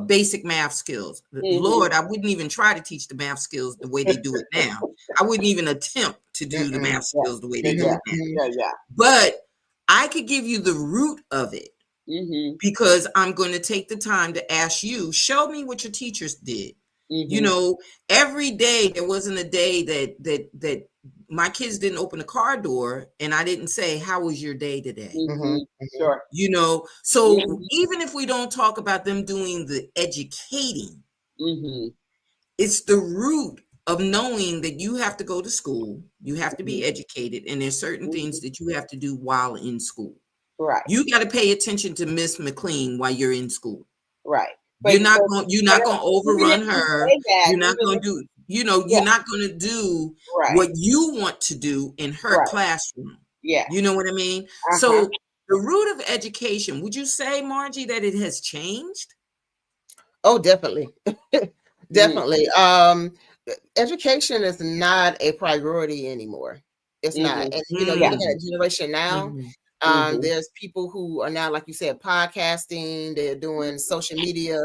[SPEAKER 1] basic math skills. Lord, I wouldn't even try to teach the math skills the way they do it now. I wouldn't even attempt to do the math skills the way they do it now. But I could give you the root of it because I'm going to take the time to ask you, show me what your teachers did. You know, every day there wasn't a day that my kids didn't open the car door and I didn't say, how was your day today?
[SPEAKER 2] Sure.
[SPEAKER 1] You know, so even if we don't talk about them doing the educating, it's the root of knowing that you have to go to school, you have to be educated, and there's certain things that you have to do while in school.
[SPEAKER 2] Right.
[SPEAKER 1] You got to pay attention to Miss McLean while you're in school.
[SPEAKER 2] Right.
[SPEAKER 1] You're not going to overrun her. You're not going to do, you know, you're not going to do what you want to do in her classroom.
[SPEAKER 2] Yeah.
[SPEAKER 1] You know what I mean? So the root of education, would you say, Margie, that it has changed?
[SPEAKER 3] Oh, definitely. Definitely. Education is not a priority anymore. It's not. And, you know, you look at a generation now, there's people who are now, like you said, podcasting, they're doing social media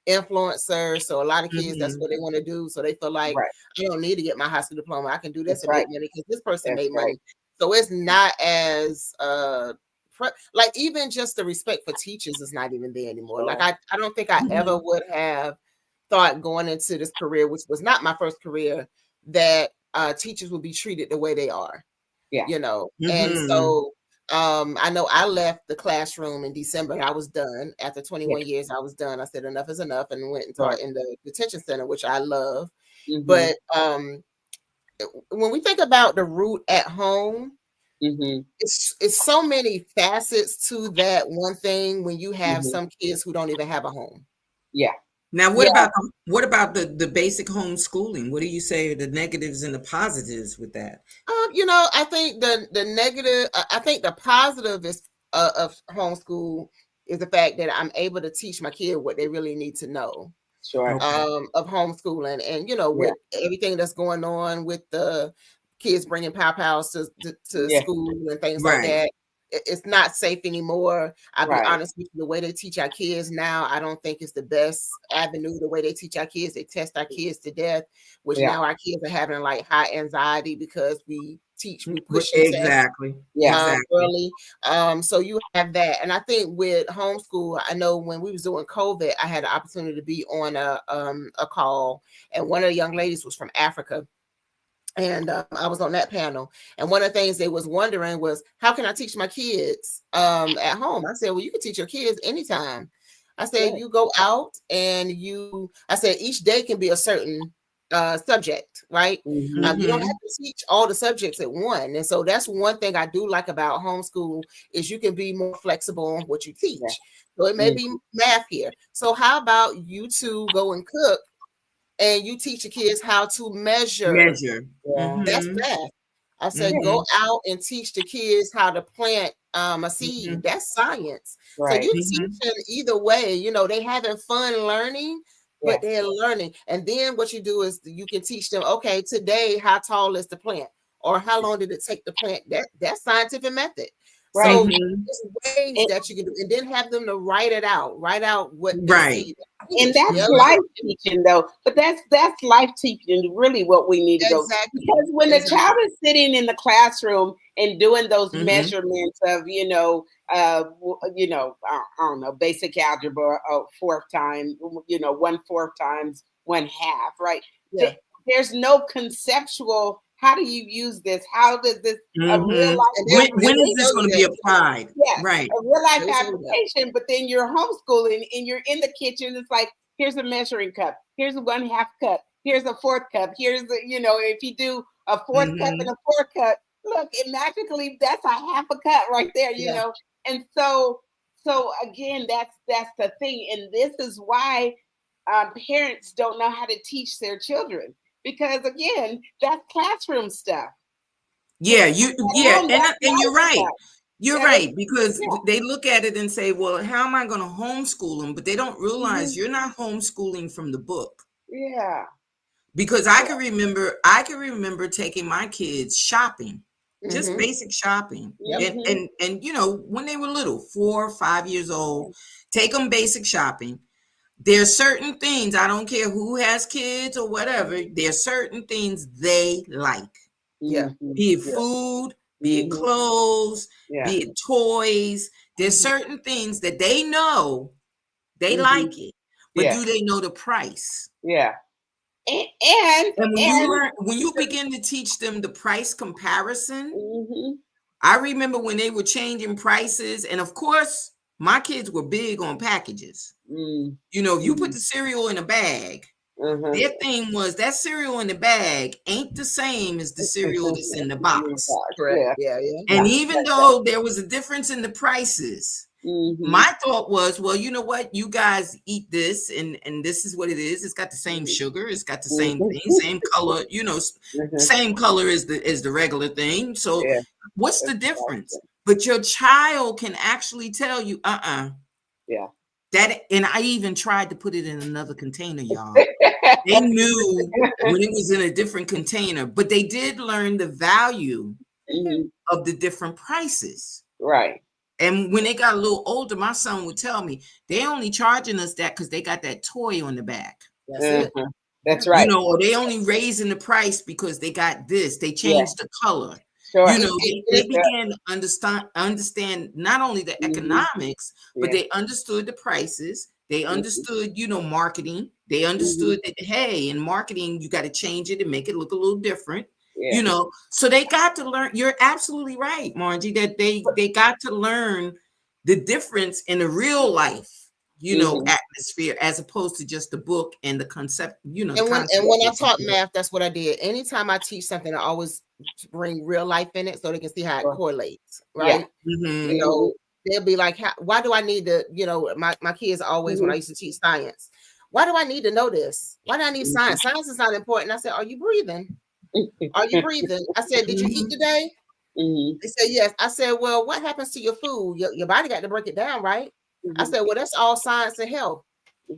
[SPEAKER 3] influencers. So a lot of kids, that's what they want to do. So they feel like, I don't need to get my high school diploma. I can do this and make money because this person made money. So it's not as like even just the respect for teachers is not even there anymore. Like I don't think I ever would have thought going into this career, which was not my first career, that teachers would be treated the way they are. Yeah. You know, and so I know I left the classroom in December. I was done after 21 years. I was done. I said enough is enough, and went and taught in the detention center, which I love. But when we think about the root at home, it's so many facets to that one thing. When you have some kids who don't even have a home. Yeah.
[SPEAKER 1] Now, what about the basic homeschooling? What do you say are the negatives and the positives with that?
[SPEAKER 3] You know, I think the negative. I think the positive is of homeschool is the fact that I'm able to teach my kid what they really need to know.
[SPEAKER 2] Sure.
[SPEAKER 3] Of homeschooling, and with everything that's going on with the kids bringing pows to school and things like that, it's not safe anymore. I'll be honest with you, the way they teach our kids now, I don't think it's the best avenue. The way they teach our kids, they test our kids to death, which now our kids are having like high anxiety because we push
[SPEAKER 1] exactly
[SPEAKER 3] early. So you have that, and I think with homeschool, I know when we was doing COVID, I had the opportunity to be on a call, and one of the young ladies was from Africa. And I was on that panel, and one of the things they was wondering was, how can I teach my kids at home? I said, well, you can teach your kids anytime. I said, you go out and I said, each day can be a certain subject, right? You don't have to teach all the subjects at one. And so that's one thing I do like about homeschool is you can be more flexible on what you teach. So it may be math here. So how about you two go and cook, and you teach your kids how to measure. That's math. I said, go out and teach the kids how to plant a seed. That's science. So you teach them either way. They having fun learning, but they're learning. And then what you do is you can teach them, okay, today, how tall is the plant? Or how long did it take to plant? That's scientific method. So there's ways that you can do, and then have them to write out what they see.
[SPEAKER 2] And that's life teaching, though. But that's life teaching, really what we need to go. Because when the child is sitting in the classroom and doing those measurements of, I don't know, basic algebra, fourth time, 1/4 times 1/2, right? There's no conceptual. How do you use this? How does this a real life?
[SPEAKER 1] When is this going to be applied?
[SPEAKER 2] Right, a real life application. But then you're homeschooling and you're in the kitchen. It's like, here's a measuring cup. Here's a 1/2 cup. Here's a 4th cup. Here's the, if you do a 4th cup and a 4th cup, look, it magically that's a 1/2 a cup right there. You know, and so again, that's the thing, and this is why parents don't know how to teach their children. Because again, that's classroom stuff.
[SPEAKER 1] And you're right. You're right, because they look at it and say, well, how am I going to homeschool them? But they don't realize you're not homeschooling from the book.
[SPEAKER 2] Yeah.
[SPEAKER 1] Because I can remember taking my kids shopping, just basic shopping. And when they were little, 4 or 5 years old, take them basic shopping. There's certain things, I don't care who has kids or whatever, there's certain things they like. Be it food, be it clothes, be it toys. There's certain things that they know they like it, but do they know the price? And when you begin to teach them the price comparison, I remember when they were changing prices, and of course, my kids were big on packages. If you put the cereal in a bag, their thing was that cereal in the bag ain't the same as the cereal that's in the box. And even though there was a difference in the prices, my thought was, well, you know what? You guys eat this, and this is what it is. It's got the same sugar. It's got the same thing, same color. Same color as the regular thing. So what's the difference? But your child can actually tell you, that, and I even tried to put it in another container, y'all. They knew when it was in a different container, but they did learn the value of the different prices.
[SPEAKER 2] Right.
[SPEAKER 1] And when they got a little older, my son would tell me, they only charging us that because they got that toy on the back.
[SPEAKER 3] That's it.
[SPEAKER 2] That's right.
[SPEAKER 1] Or they only raising the price because they got this. They changed the color.
[SPEAKER 2] Sure.
[SPEAKER 1] They began to understand not only the economics, but they understood the prices. They understood, marketing. They understood that, hey, in marketing, you got to change it and make it look a little different. So they got to learn. You're absolutely right, Margie, that they got to learn the difference in the real life, atmosphere, as opposed to just the book and the concept,
[SPEAKER 3] And when I taught math, that's what I did. Anytime I teach something, I always bring real life in it so they can see how it correlates, right? They'll be like, why do I need to, my kids always, when I used to teach science, why do I need to know this? Why do I need science? Science is not important. I said, are you breathing? Are you breathing? I said, did you eat today? They said, yes. I said, well, what happens to your food? Your body got to break it down, right? I said, well, that's all science and health.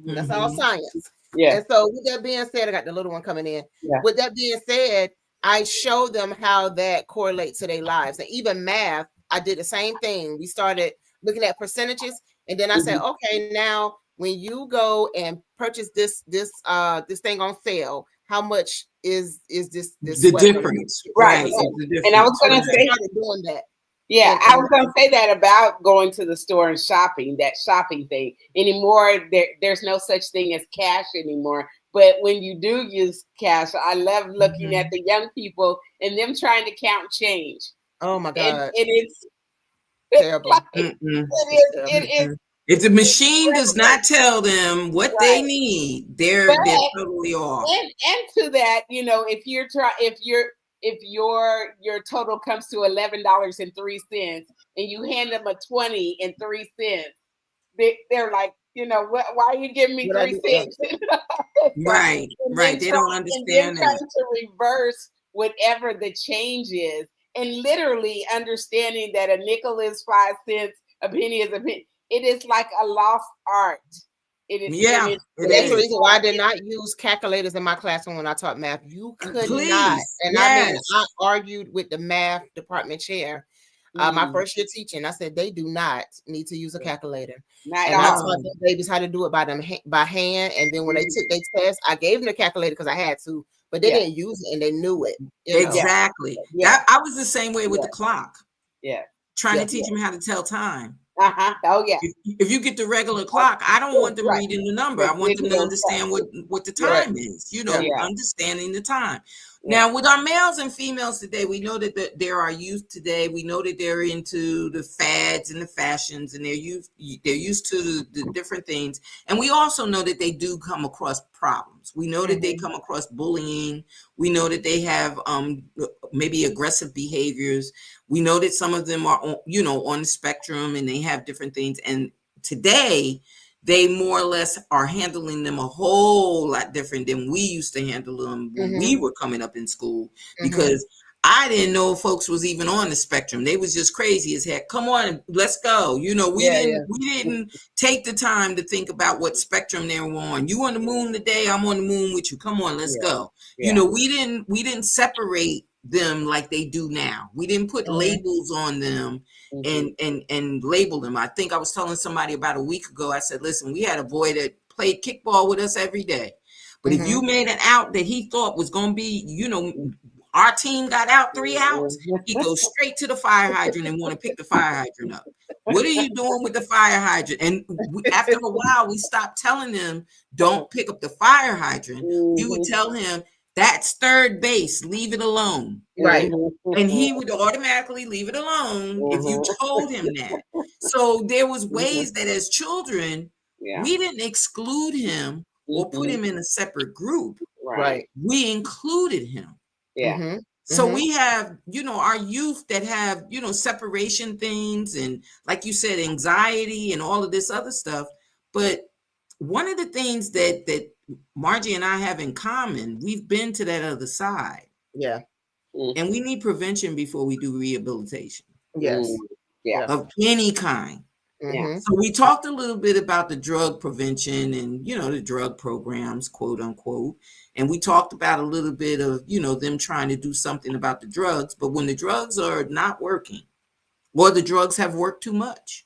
[SPEAKER 3] That's all science.
[SPEAKER 2] Yeah.
[SPEAKER 3] And so with that being said, I got the little one coming in.
[SPEAKER 2] Yeah.
[SPEAKER 3] With that being said, I showed them how that correlates to their lives. And even math, I did the same thing. We started looking at percentages. And then I said, okay, now when you go and purchase this thing on sale, how much is this
[SPEAKER 1] the difference? Right.
[SPEAKER 2] The difference. And I was going to say
[SPEAKER 3] doing that.
[SPEAKER 2] Yeah, I was going to say that about going to the store and shopping, that shopping thing. Anymore, there's no such thing as cash anymore. But when you do use cash, I love looking at the young people and them trying to count change.
[SPEAKER 3] Oh my God.
[SPEAKER 2] And it's
[SPEAKER 3] terrible.
[SPEAKER 2] Like, it is.
[SPEAKER 1] If the machine does not tell them what they need, they're totally off.
[SPEAKER 2] And to that, if your total comes to $11.03 and you hand them a 20.03, they're like, why are you giving me 3 cents?
[SPEAKER 1] Right. They don't understand that.
[SPEAKER 2] Trying to reverse whatever the change is, and literally understanding that a nickel is 5 cents, a penny is a penny. It is like a lost art. It is.
[SPEAKER 3] That's the reason why I did not use calculators in my classroom when I taught math. You could not. And I mean, I argued with the math department chair my first year teaching. I said they do not need to use a calculator. I taught the babies how to do it by hand. And then when they took their test, I gave them the calculator because I had to, but they didn't use it and they knew it.
[SPEAKER 1] Exactly. I was the same way with the clock.
[SPEAKER 2] Yeah.
[SPEAKER 1] Trying to teach them how to tell time.
[SPEAKER 2] Oh yeah.
[SPEAKER 1] If you get the regular clock, I don't want them reading the number. I want them to understand what the time is. Understanding the time. Now, with our males and females today, we know that there are youth today. We know that they're into the fads and the fashions, and they're used to the different things. And we also know that they do come across problems. We know that they come across bullying. We know that they have maybe aggressive behaviors. We know that some of them are, on the spectrum, and they have different things. And today, they more or less are handling them a whole lot different than we used to handle them when we were coming up in school, because I didn't know folks was even on the spectrum. They was just crazy as heck. Come on, let's go. We didn't take the time to think about what spectrum they were on. You on the moon today, I'm on the moon with you. Come on, let's go. We didn't separate them like they do now. We didn't put labels on them and label them. I think I was telling somebody about a week ago, I said, listen, we had a boy that played kickball with us every day. But if you made an out that he thought was going to be, our team got out 3 outs, he goes straight to the fire hydrant and want to pick the fire hydrant up. What are you doing with the fire hydrant? And after a while, we stopped telling him, don't pick up the fire hydrant. We would tell him, that's third base, leave it alone.
[SPEAKER 3] Right.
[SPEAKER 1] And he would automatically leave it alone if you told him that. So there was ways that as children, we didn't exclude him or put him in a separate group.
[SPEAKER 2] Right.
[SPEAKER 1] We included him.
[SPEAKER 2] Yeah.
[SPEAKER 1] So we have, our youth that have, separation things and, like you said, anxiety and all of this other stuff. But one of the things that Margie and I have in common, we've been to that other side.
[SPEAKER 3] Yeah.
[SPEAKER 1] And we need prevention before we do rehabilitation.
[SPEAKER 3] Yes.
[SPEAKER 2] Yeah.
[SPEAKER 1] Of any kind.
[SPEAKER 2] Yeah.
[SPEAKER 1] So we talked a little bit about the drug prevention and, the drug programs, quote unquote. And we talked about a little bit of, them trying to do something about the drugs. But when the drugs are not working, or the drugs have worked too much,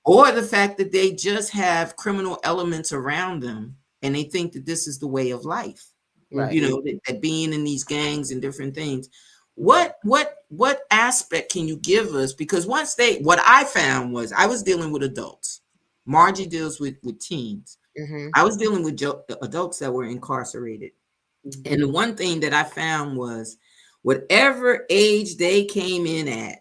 [SPEAKER 1] or the fact that they just have criminal elements around them and they think that this is the way of life, that being in these gangs and different things. What aspect can you give us? Because what I found was I was dealing with adults. Margie deals with teens. I was dealing with adults that were incarcerated. And the one thing that I found was whatever age they came in at,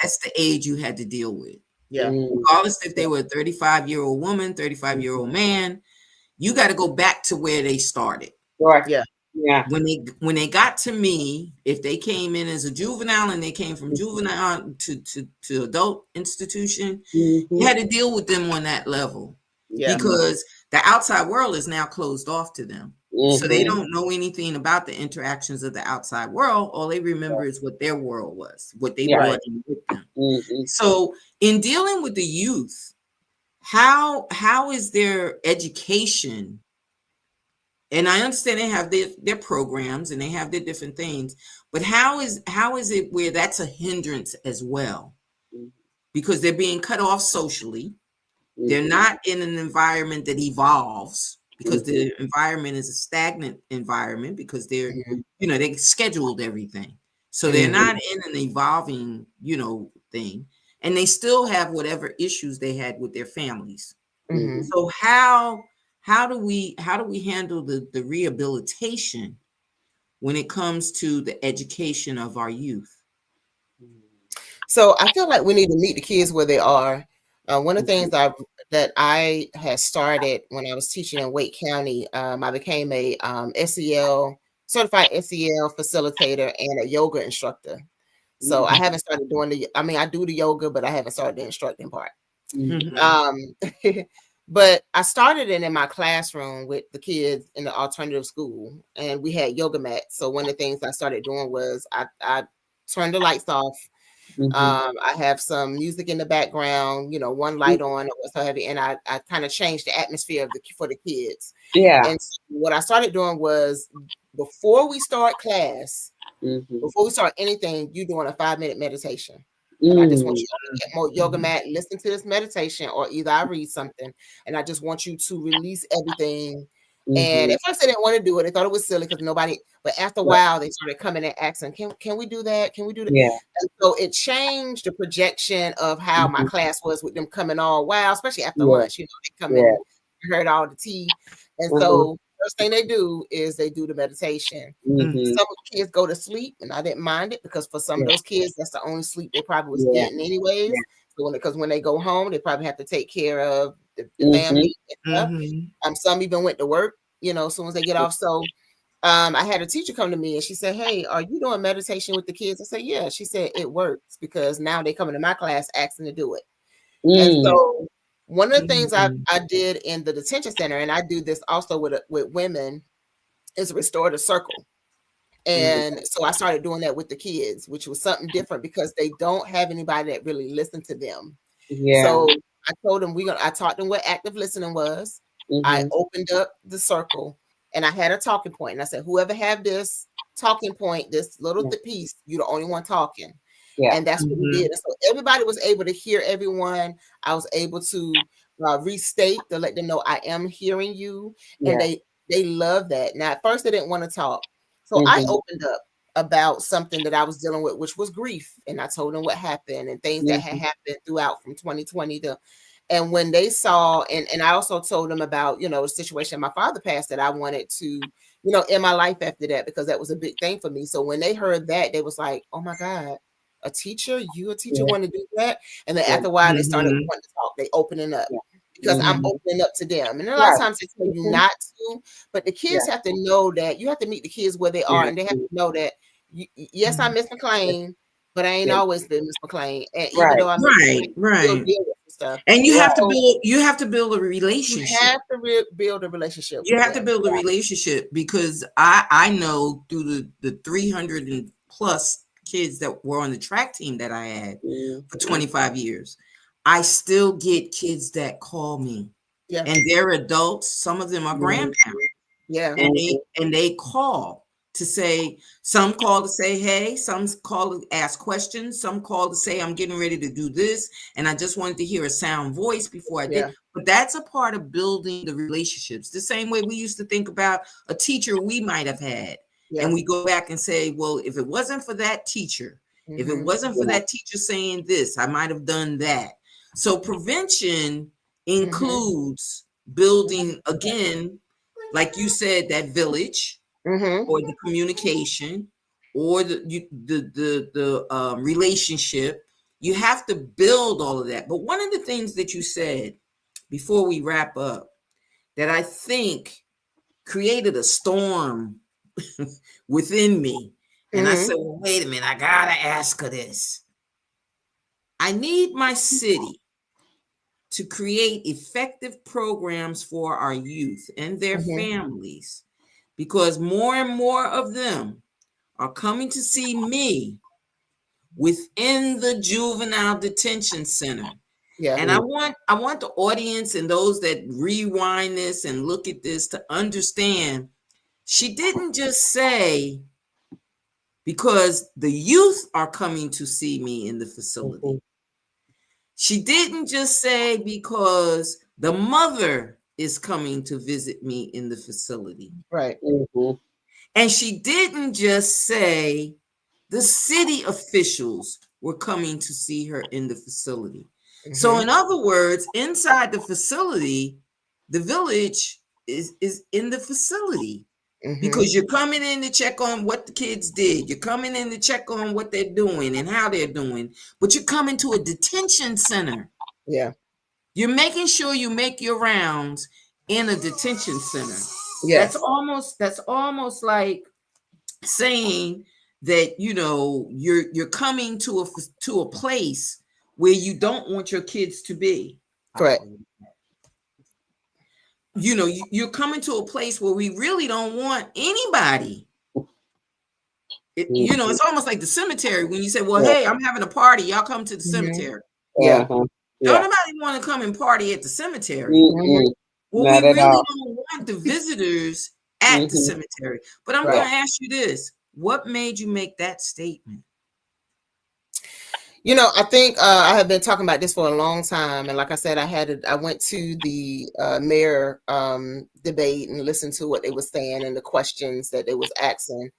[SPEAKER 1] that's the age you had to deal with.
[SPEAKER 3] Yeah.
[SPEAKER 1] Regardless if they were a 35-year-old woman, 35-year-old man, you got to go back to where they started.
[SPEAKER 2] Right.
[SPEAKER 3] Yeah.
[SPEAKER 2] Yeah.
[SPEAKER 1] When they got to me, if they came in as a juvenile and they came from juvenile to adult institution, you had to deal with them on that level. Yeah. Because the outside world is now closed off to them. So they don't know anything about the interactions of the outside world. All they remember is what their world was, what they brought in with them. So in dealing with the youth, how is their education? And I understand they have their programs and they have their different things, but how is it where that's a hindrance as well? Because they're being cut off socially. They're not in an environment that evolves, because the environment is a stagnant environment, because they're, they scheduled everything. So they're not in an evolving, thing. And they still have whatever issues they had with their families. So how do we handle the rehabilitation when it comes to the education of our youth?
[SPEAKER 3] So I feel like we need to meet the kids where they are. One of the things that I had started when I was teaching in Wake County, I became a certified SEL facilitator and a yoga instructor. So I haven't started doing I do the yoga, but I haven't started the instructing part. But I started it in my classroom with the kids in the alternative school, and we had yoga mats. So one of the things I started doing was I turned the lights off. I have some music in the background, one light on, it was so heavy, and I kind of changed the atmosphere for the kids. And so what I started doing was, before we start class, before we start anything, you doing a 5-minute meditation. And I just want you to get more yoga mat, listen to this meditation, or either I read something, and I just want you to release everything. And at first they didn't want to do it. They thought it was silly because nobody, but after a while they started coming and asking, can we do that? Can we do that? And so it changed the projection of how my class was, with them coming all wild, especially after lunch. They come in, heard all the tea. And so first thing they do is they do the meditation. Some of the kids go to sleep, and I didn't mind it, because for some of those kids, that's the only sleep they probably was getting anyways. So because when they go home, they probably have to take care of the family and stuff. Some even went to work, as soon as they get off. So I had a teacher come to me and she said, "Hey, are you doing meditation with the kids?" I said, "Yeah." She said, "It works, because now they come into my class asking to do it." And so one of the things I did in the detention center, and I do this also with women, is restore the circle. And so I started doing that with the kids, which was something different, because they don't have anybody that really listened to them. So I told them I taught them what active listening was. I opened up the circle, and I had a talking point, and I said, whoever have this talking point, this little piece, you're the only one talking. And that's what we did. And so everybody was able to hear everyone. I was able to restate to let them know I am hearing you. And they love that. Now, at first they didn't want to talk. So I opened up about something that I was dealing with, which was grief. And I told them what happened and things that had happened throughout from 2020 to, and when they saw, and I also told them about, the situation my father passed, that I wanted to, in my life after that, because that was a big thing for me. So when they heard that, they was like, "Oh my God, a teacher, want to do that?" And then after a while, they started wanting to talk. They opening up. Because I'm opening up to them. And a lot of times they tell you not to, but the kids have to know that you have to meet the kids where they are, and they have to know that, yes, I'm Miss McLean, but I ain't always been Miss McLean. And even though I'm
[SPEAKER 1] right.
[SPEAKER 3] Stuff.
[SPEAKER 1] And you have to build a relationship.
[SPEAKER 3] You have to build a relationship.
[SPEAKER 1] You have to build a relationship, because I know through the 300 and plus kids that were on the track team that I had for 25 years. I still get kids that call me, and they're adults. Some of them are grandparents, and they call to say. Some call to say, "Hey." Some call to ask questions. Some call to say, "I'm getting ready to do this, and I just wanted to hear a sound voice before I did." But that's a part of building the relationships. The same way we used to think about a teacher we might have had, and we go back and say, "Well, if it wasn't for that teacher, if it wasn't for that teacher saying this, I might have done that." So prevention includes building, again, like you said, that village, or the communication, or the relationship. You have to build all of that. But one of the things that you said before we wrap up that I think created a storm within me, and I said, "Well, wait a minute, I gotta ask her this. I need my city to create effective programs for our youth and their families because more and more of them are coming to see me within the juvenile detention center.
[SPEAKER 3] Yeah.
[SPEAKER 1] And I want the audience and those that rewind this and look at this to understand, she didn't just say because the youth are coming to see me in the facility. She didn't just say because the mother is coming to visit me in the facility.
[SPEAKER 3] Right.
[SPEAKER 1] And she didn't just say the city officials were coming to see her in the facility. So in other words, inside the facility, the village is in the facility. Because you're coming in to check on what the kids did. You're coming in to check on what they're doing and how they're doing. But you're coming to a detention center.
[SPEAKER 3] Yeah.
[SPEAKER 1] You're making sure you make your rounds in a detention center.
[SPEAKER 3] Yes.
[SPEAKER 1] That's almost like saying that, you know, you're coming to a place where you don't want your kids to be.
[SPEAKER 3] Correct.
[SPEAKER 1] You know, you're coming to a place where we really don't want anybody. You know, it's almost like the cemetery when you say, well, hey, I'm having a party. Y'all come to the cemetery.
[SPEAKER 3] Yeah.
[SPEAKER 1] Don't nobody want to come and party at the cemetery. Well,
[SPEAKER 2] Not
[SPEAKER 1] we
[SPEAKER 2] at
[SPEAKER 1] really
[SPEAKER 2] all.
[SPEAKER 1] don't want the visitors at the cemetery. But I'm going to ask you this. What made you make that statement?
[SPEAKER 3] You know, I think I have been talking about this for a long time, and like I said, I went to the mayor debate and listened to what they were saying and the questions that they was asking.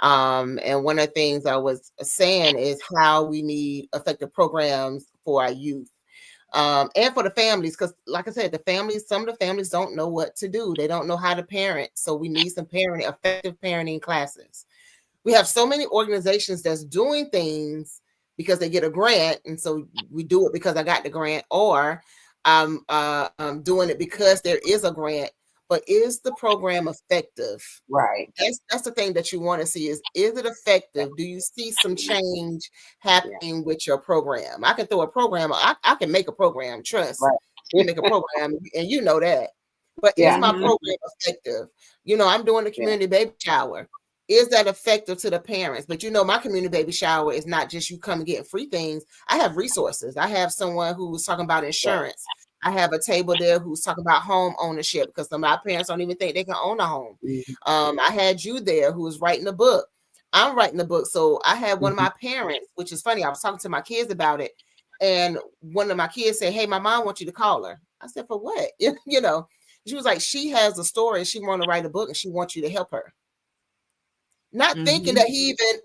[SPEAKER 3] And one of the things I was saying is how we need effective programs for our youth and for the families, because like I said, some of the families don't know what to do. They don't know how to parent, so we need some effective parenting classes. We have so many organizations that's doing things because they get a grant, and so we do it because I got the grant, or I'm doing it because there is a grant. But is the program effective?
[SPEAKER 2] Right.
[SPEAKER 3] That's the thing that you want to see is it effective? Do you see some change happening with your program? I can throw a program. I can make a program. Trust.
[SPEAKER 2] Right.
[SPEAKER 3] I can make a program, and you know that. But is my program effective? You know, I'm doing the community baby shower. Is that effective to the parents? But you know, my community baby shower is not just you come and get free things. I have resources. I have someone who was talking about insurance. I have a table there who's talking about home ownership because some of my parents don't even think they can own a home. I had you there who was writing a book. I'm writing a book. So I had one of my parents, which is funny. I was talking to my kids about it. And one of my kids said, hey, my mom wants you to call her. I said, for what? You know, she was like, she has a story and she wants to write a book and she wants you to help her. Not thinking that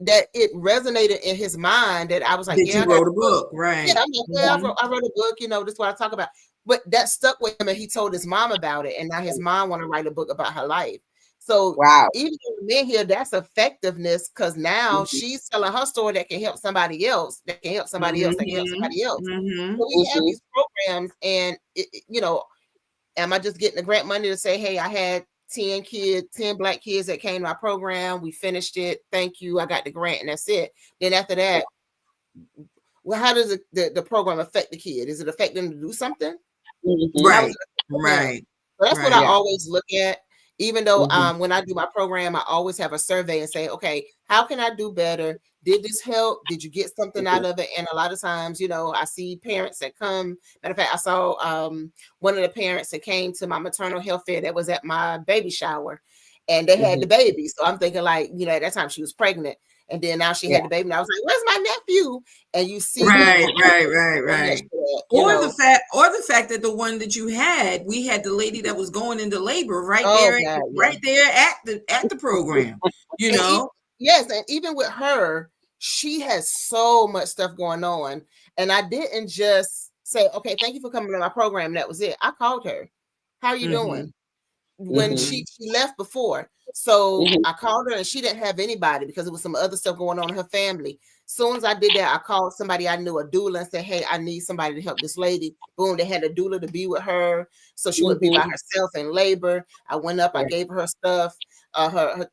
[SPEAKER 3] that it resonated in his mind that I was like,
[SPEAKER 1] you wrote a book, right?
[SPEAKER 3] Yeah, I'm like, I wrote a book, you know, this is what I talk about. But that stuck with him and he told his mom about it. And now his mom want to write a book about her life. So even in here, that's effectiveness because now she's telling her story that can help somebody else, that can help somebody else, that can help somebody else. So we have these programs and, you know, am I just getting the grant money to say, hey, I had 10 Black kids that came to my program. We finished it. Thank you. I got the grant and that's it. Then after that, well, how does the program affect the kid? Is it affect them to do something?
[SPEAKER 1] Right.
[SPEAKER 3] So that's what I always look at. Even though when I do my program, I always have a survey and say, okay, how can I do better? Did this help? Did you get something out of it? And a lot of times, you know, I see parents that come. Matter of fact, I saw one of the parents that came to my maternal health fair that was at my baby shower and they had the baby. So I'm thinking like, you know, at that time she was pregnant. And then now she had the baby, and I was like, "Where's my nephew?" And you see,
[SPEAKER 1] right. Or the fact that the one that you had, we had the lady that was going into labor right there at the program. You know,
[SPEAKER 3] yes, and even with her, she has so much stuff going on, and I didn't just say, "Okay, thank you for coming to my program." That was it. I called her. How are you doing? When she left before. So I called her and she didn't have anybody because there was some other stuff going on in her family. Soon as I did that, I called somebody I knew, a doula, and said, hey, I need somebody to help this lady. Boom, they had a doula to be with her so she wouldn't be by herself in labor. I went up, I gave her stuff, and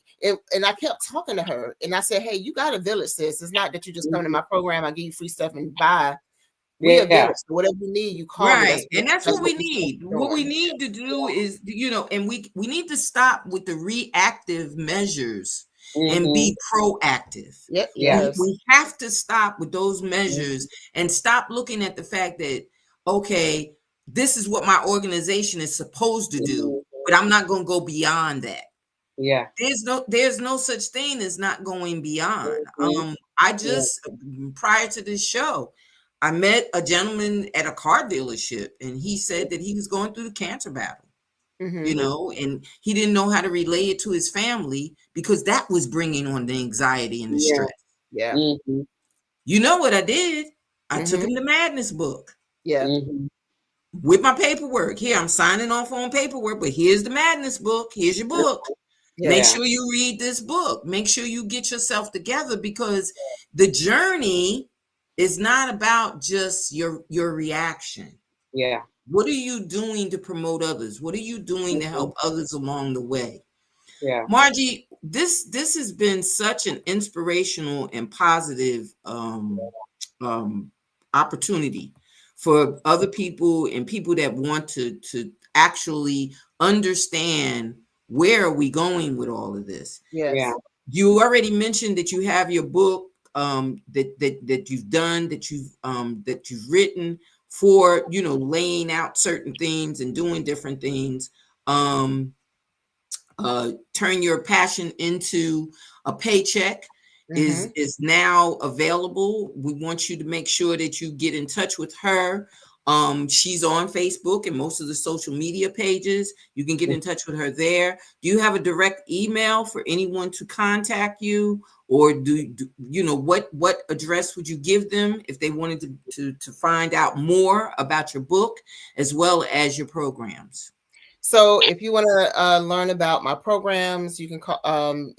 [SPEAKER 3] I kept talking to her. And I said, hey, you got a village, sis. It's not that you just come to my program, I give you free stuff and buy. We are village. So whatever you need, you call me.
[SPEAKER 1] Right. And that's what we need. What we
[SPEAKER 3] doing.
[SPEAKER 1] need to do is, and we need to stop with the reactive measures and be proactive.
[SPEAKER 3] Yep. Yes.
[SPEAKER 1] We have to stop with those measures and stop looking at the fact that, okay, this is what my organization is supposed to do, but I'm not going to go beyond that.
[SPEAKER 2] Yeah.
[SPEAKER 1] There's no such thing as not going beyond. I just, prior to this show, I met a gentleman at a car dealership, and he said that he was going through the cancer battle, and he didn't know how to relay it to his family because that was bringing on the anxiety and the stress.
[SPEAKER 3] Yeah.
[SPEAKER 1] You know what I did? I took him the Madness book.
[SPEAKER 3] Yeah.
[SPEAKER 1] With my paperwork. Here, I'm signing off on paperwork, but here's the Madness book. Here's your book. Yeah. Make sure you read this book. Make sure you get yourself together, because the journey is not about just your reaction.
[SPEAKER 2] Yeah.
[SPEAKER 1] What are you doing to promote others? What are you doing to help others along the way?
[SPEAKER 2] Yeah.
[SPEAKER 1] Margie, this has been such an inspirational and positive opportunity for other people and people that want to actually understand where are we going with all of this.
[SPEAKER 3] Yes.
[SPEAKER 2] Yeah.
[SPEAKER 1] You already mentioned that you have your book that you've done, that you've written for, laying out certain things and doing different things. Turn your passion into a paycheck is now available. We want you to make sure that you get in touch with her. She's on Facebook and most of the social media pages. You can get in touch with her there. Do you have a direct email for anyone to contact you, or what address would you give them if they wanted to find out more about your book as well as your programs?
[SPEAKER 3] So if you want to learn about my programs, you can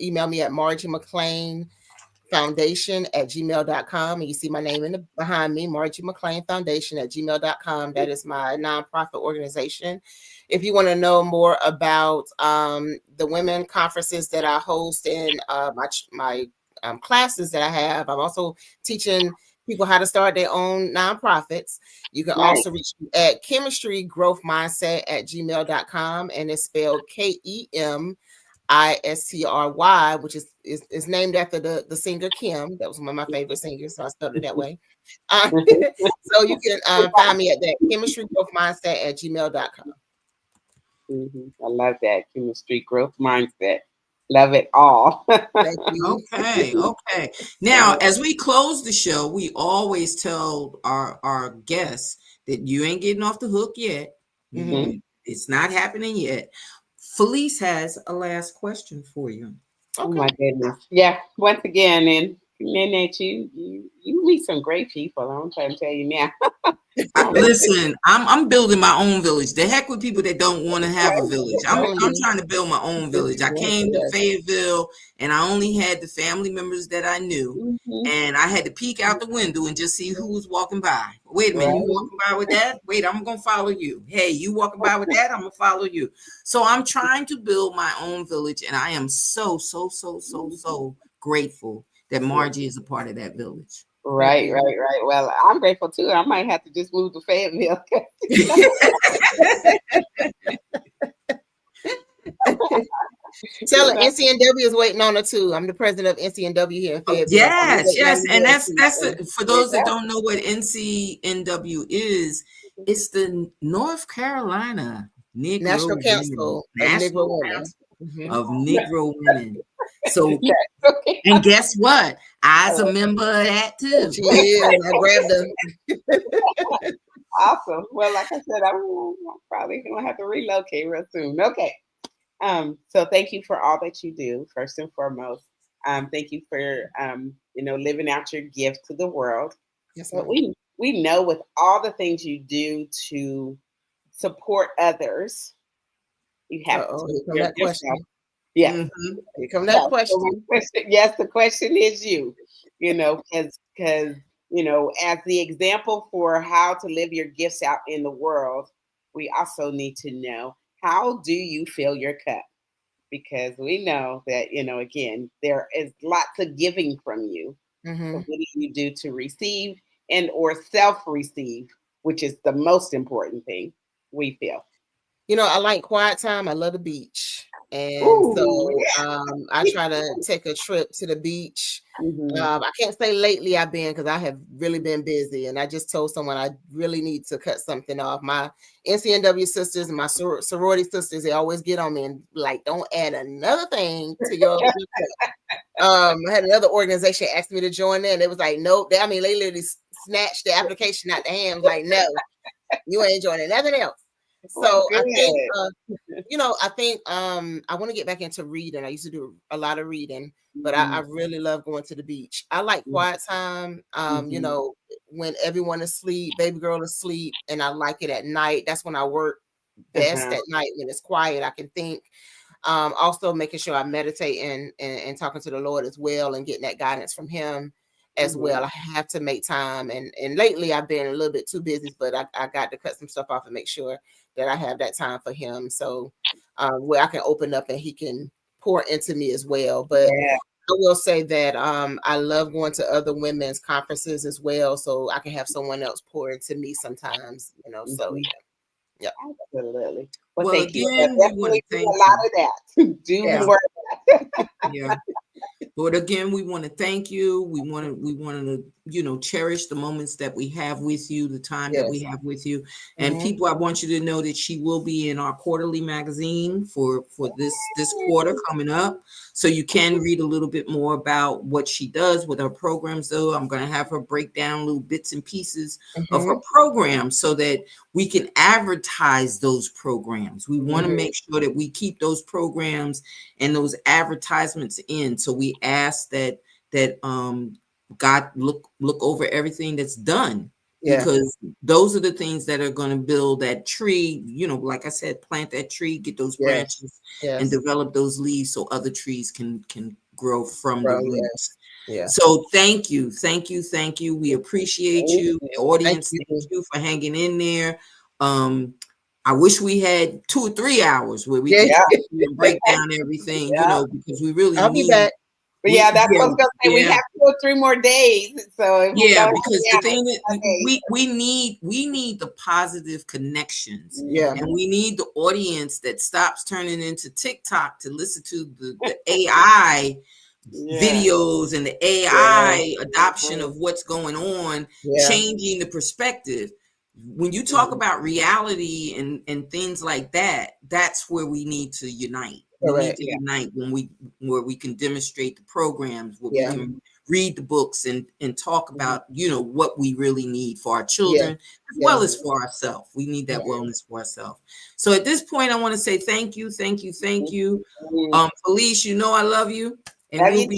[SPEAKER 3] email me at Margie McLean Foundation at gmail.com. And you see my name behind me, Margie McLean Foundation at gmail.com. That is my nonprofit organization. If you want to know more about the women conferences that I host and my classes that I have, I'm also teaching people how to start their own nonprofits. You can also reach me at chemistrygrowthmindset at gmail.com, and it's spelled KEMISTRY, which is named after the singer Kim. That was one of my favorite singers, so I spelled it that way. So you can find me at that chemistrygrowthmindset at gmail.com.
[SPEAKER 2] I love that. Chemistry growth mindset. Love it all.
[SPEAKER 1] Okay. Now, as we close the show, we always tell our guests that you ain't getting off the hook yet. It's not happening yet. Felice has a last question for you.
[SPEAKER 2] Okay. Oh my goodness. Yeah. Once again, and Nanette, you meet some great people. I'm trying to tell you now.
[SPEAKER 1] Listen, I'm building my own village. The heck with people that don't want to have a village. I'm trying to build my own village. I came to Fayetteville and I only had the family members that I knew, and I had to peek out the window and just see who was walking by. Wait a minute, you walking by with that? Wait, I'm gonna follow you. Hey, you walking by with that? I'm gonna follow you. So I'm trying to build my own village, and I am so grateful that Margie is a part of that village.
[SPEAKER 2] Right. Well, I'm grateful too. I might have to just move to Fayetteville.
[SPEAKER 3] Tell her NCNW is waiting on her too. I'm the president of NCNW here in Fayetteville.
[SPEAKER 1] Yes, and that's for those that don't know what NCNW is. It's the North Carolina
[SPEAKER 3] National Council
[SPEAKER 1] of Negro Women. So, and guess what? I's a member of that too.
[SPEAKER 3] She is. I grabbed her.
[SPEAKER 2] Awesome. Well, like I said, I'm probably gonna have to relocate real soon. Okay. So thank you for all that you do, first and foremost. Thank you for living out your gift to the world.
[SPEAKER 3] Yes,
[SPEAKER 2] but we know with all the things you do to support others, you have to take care of yourself. Yeah.
[SPEAKER 3] Here come that question.
[SPEAKER 2] Yes, the question is you. Because as the example for how to live your gifts out in the world, we also need to know, how do you fill your cup? Because we know that, again, there is lots of giving from you. So what do you do to receive? and or self-receive, which is the most important thing we feel.
[SPEAKER 3] You know, I like quiet time. I love the beach. And
[SPEAKER 2] Ooh,
[SPEAKER 3] so
[SPEAKER 2] yeah.
[SPEAKER 3] I try to take a trip to the beach. I can't say lately I've been, because I have really been busy. And I just told someone I really need to cut something off. My NCNW sisters and my sorority sisters, they always get on me and like, don't add another thing to your I had another organization ask me to join there, and it was like, nope. I mean, they literally snatched the application out the hand. Like, no, you ain't joining nothing else. So I think, I think I want to get back into reading. I used to do a lot of reading, but I really love going to the beach. I like quiet time. When everyone is asleep, baby girl is asleep, and I like it at night. That's when I work best at night, when it's quiet. I can think. Also making sure I meditate and talking to the Lord as well, and getting that guidance from him as well. I have to make time, and lately I've been a little bit too busy, but I got to cut some stuff off and make sure that I have that time for him, so where I can open up and he can pour into me as well. But I will say that I love going to other women's conferences as well, so I can have someone else pour into me sometimes, so yeah.
[SPEAKER 2] Absolutely.
[SPEAKER 1] Well,
[SPEAKER 2] thank you.
[SPEAKER 1] again, we want to thank
[SPEAKER 2] a lot of that. Do more of that.
[SPEAKER 1] Yeah. Lord, again, we want to thank you. We want to, cherish the moments that we have with you, the time that we have with you. And people, I want you to know that she will be in our quarterly magazine for this quarter coming up. So you can read a little bit more about what she does with her programs, though. I'm going to have her break down little bits and pieces of her programs so that we can advertise those programs. We want to make sure that we keep those programs and those advertisements in. So we ask that God look over everything that's done, because those are the things that are going to build that tree. Like I said, plant that tree, get those branches, and develop those leaves so other trees can grow from the roots. So thank you. We appreciate you. The audience, thank you for hanging in there. I wish we had 2 or 3 hours where we could break down everything, because we really
[SPEAKER 3] I'll be back.
[SPEAKER 2] But that's what I was gonna say. We have 2 or 3 more days. So
[SPEAKER 1] because the thing is, we need the positive connections. And we need the audience that stops turning into TikTok to listen to the AI videos and the AI adoption of what's going on, changing the perspective. When you talk about reality and things like that, that's where we need to unite. We need to unite where we can demonstrate the programs, where we can read the books and talk about, what we really need for our children, as well as for ourselves. We need that wellness for ourselves. So at this point, I want to say thank you. Felice, I love you. And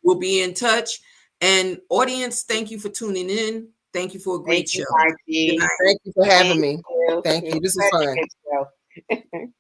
[SPEAKER 1] we'll be in touch. And audience, thank you for tuning in. Thank you for a great show.
[SPEAKER 2] Good night.
[SPEAKER 3] Thank you for having me. Thank you. This was fun.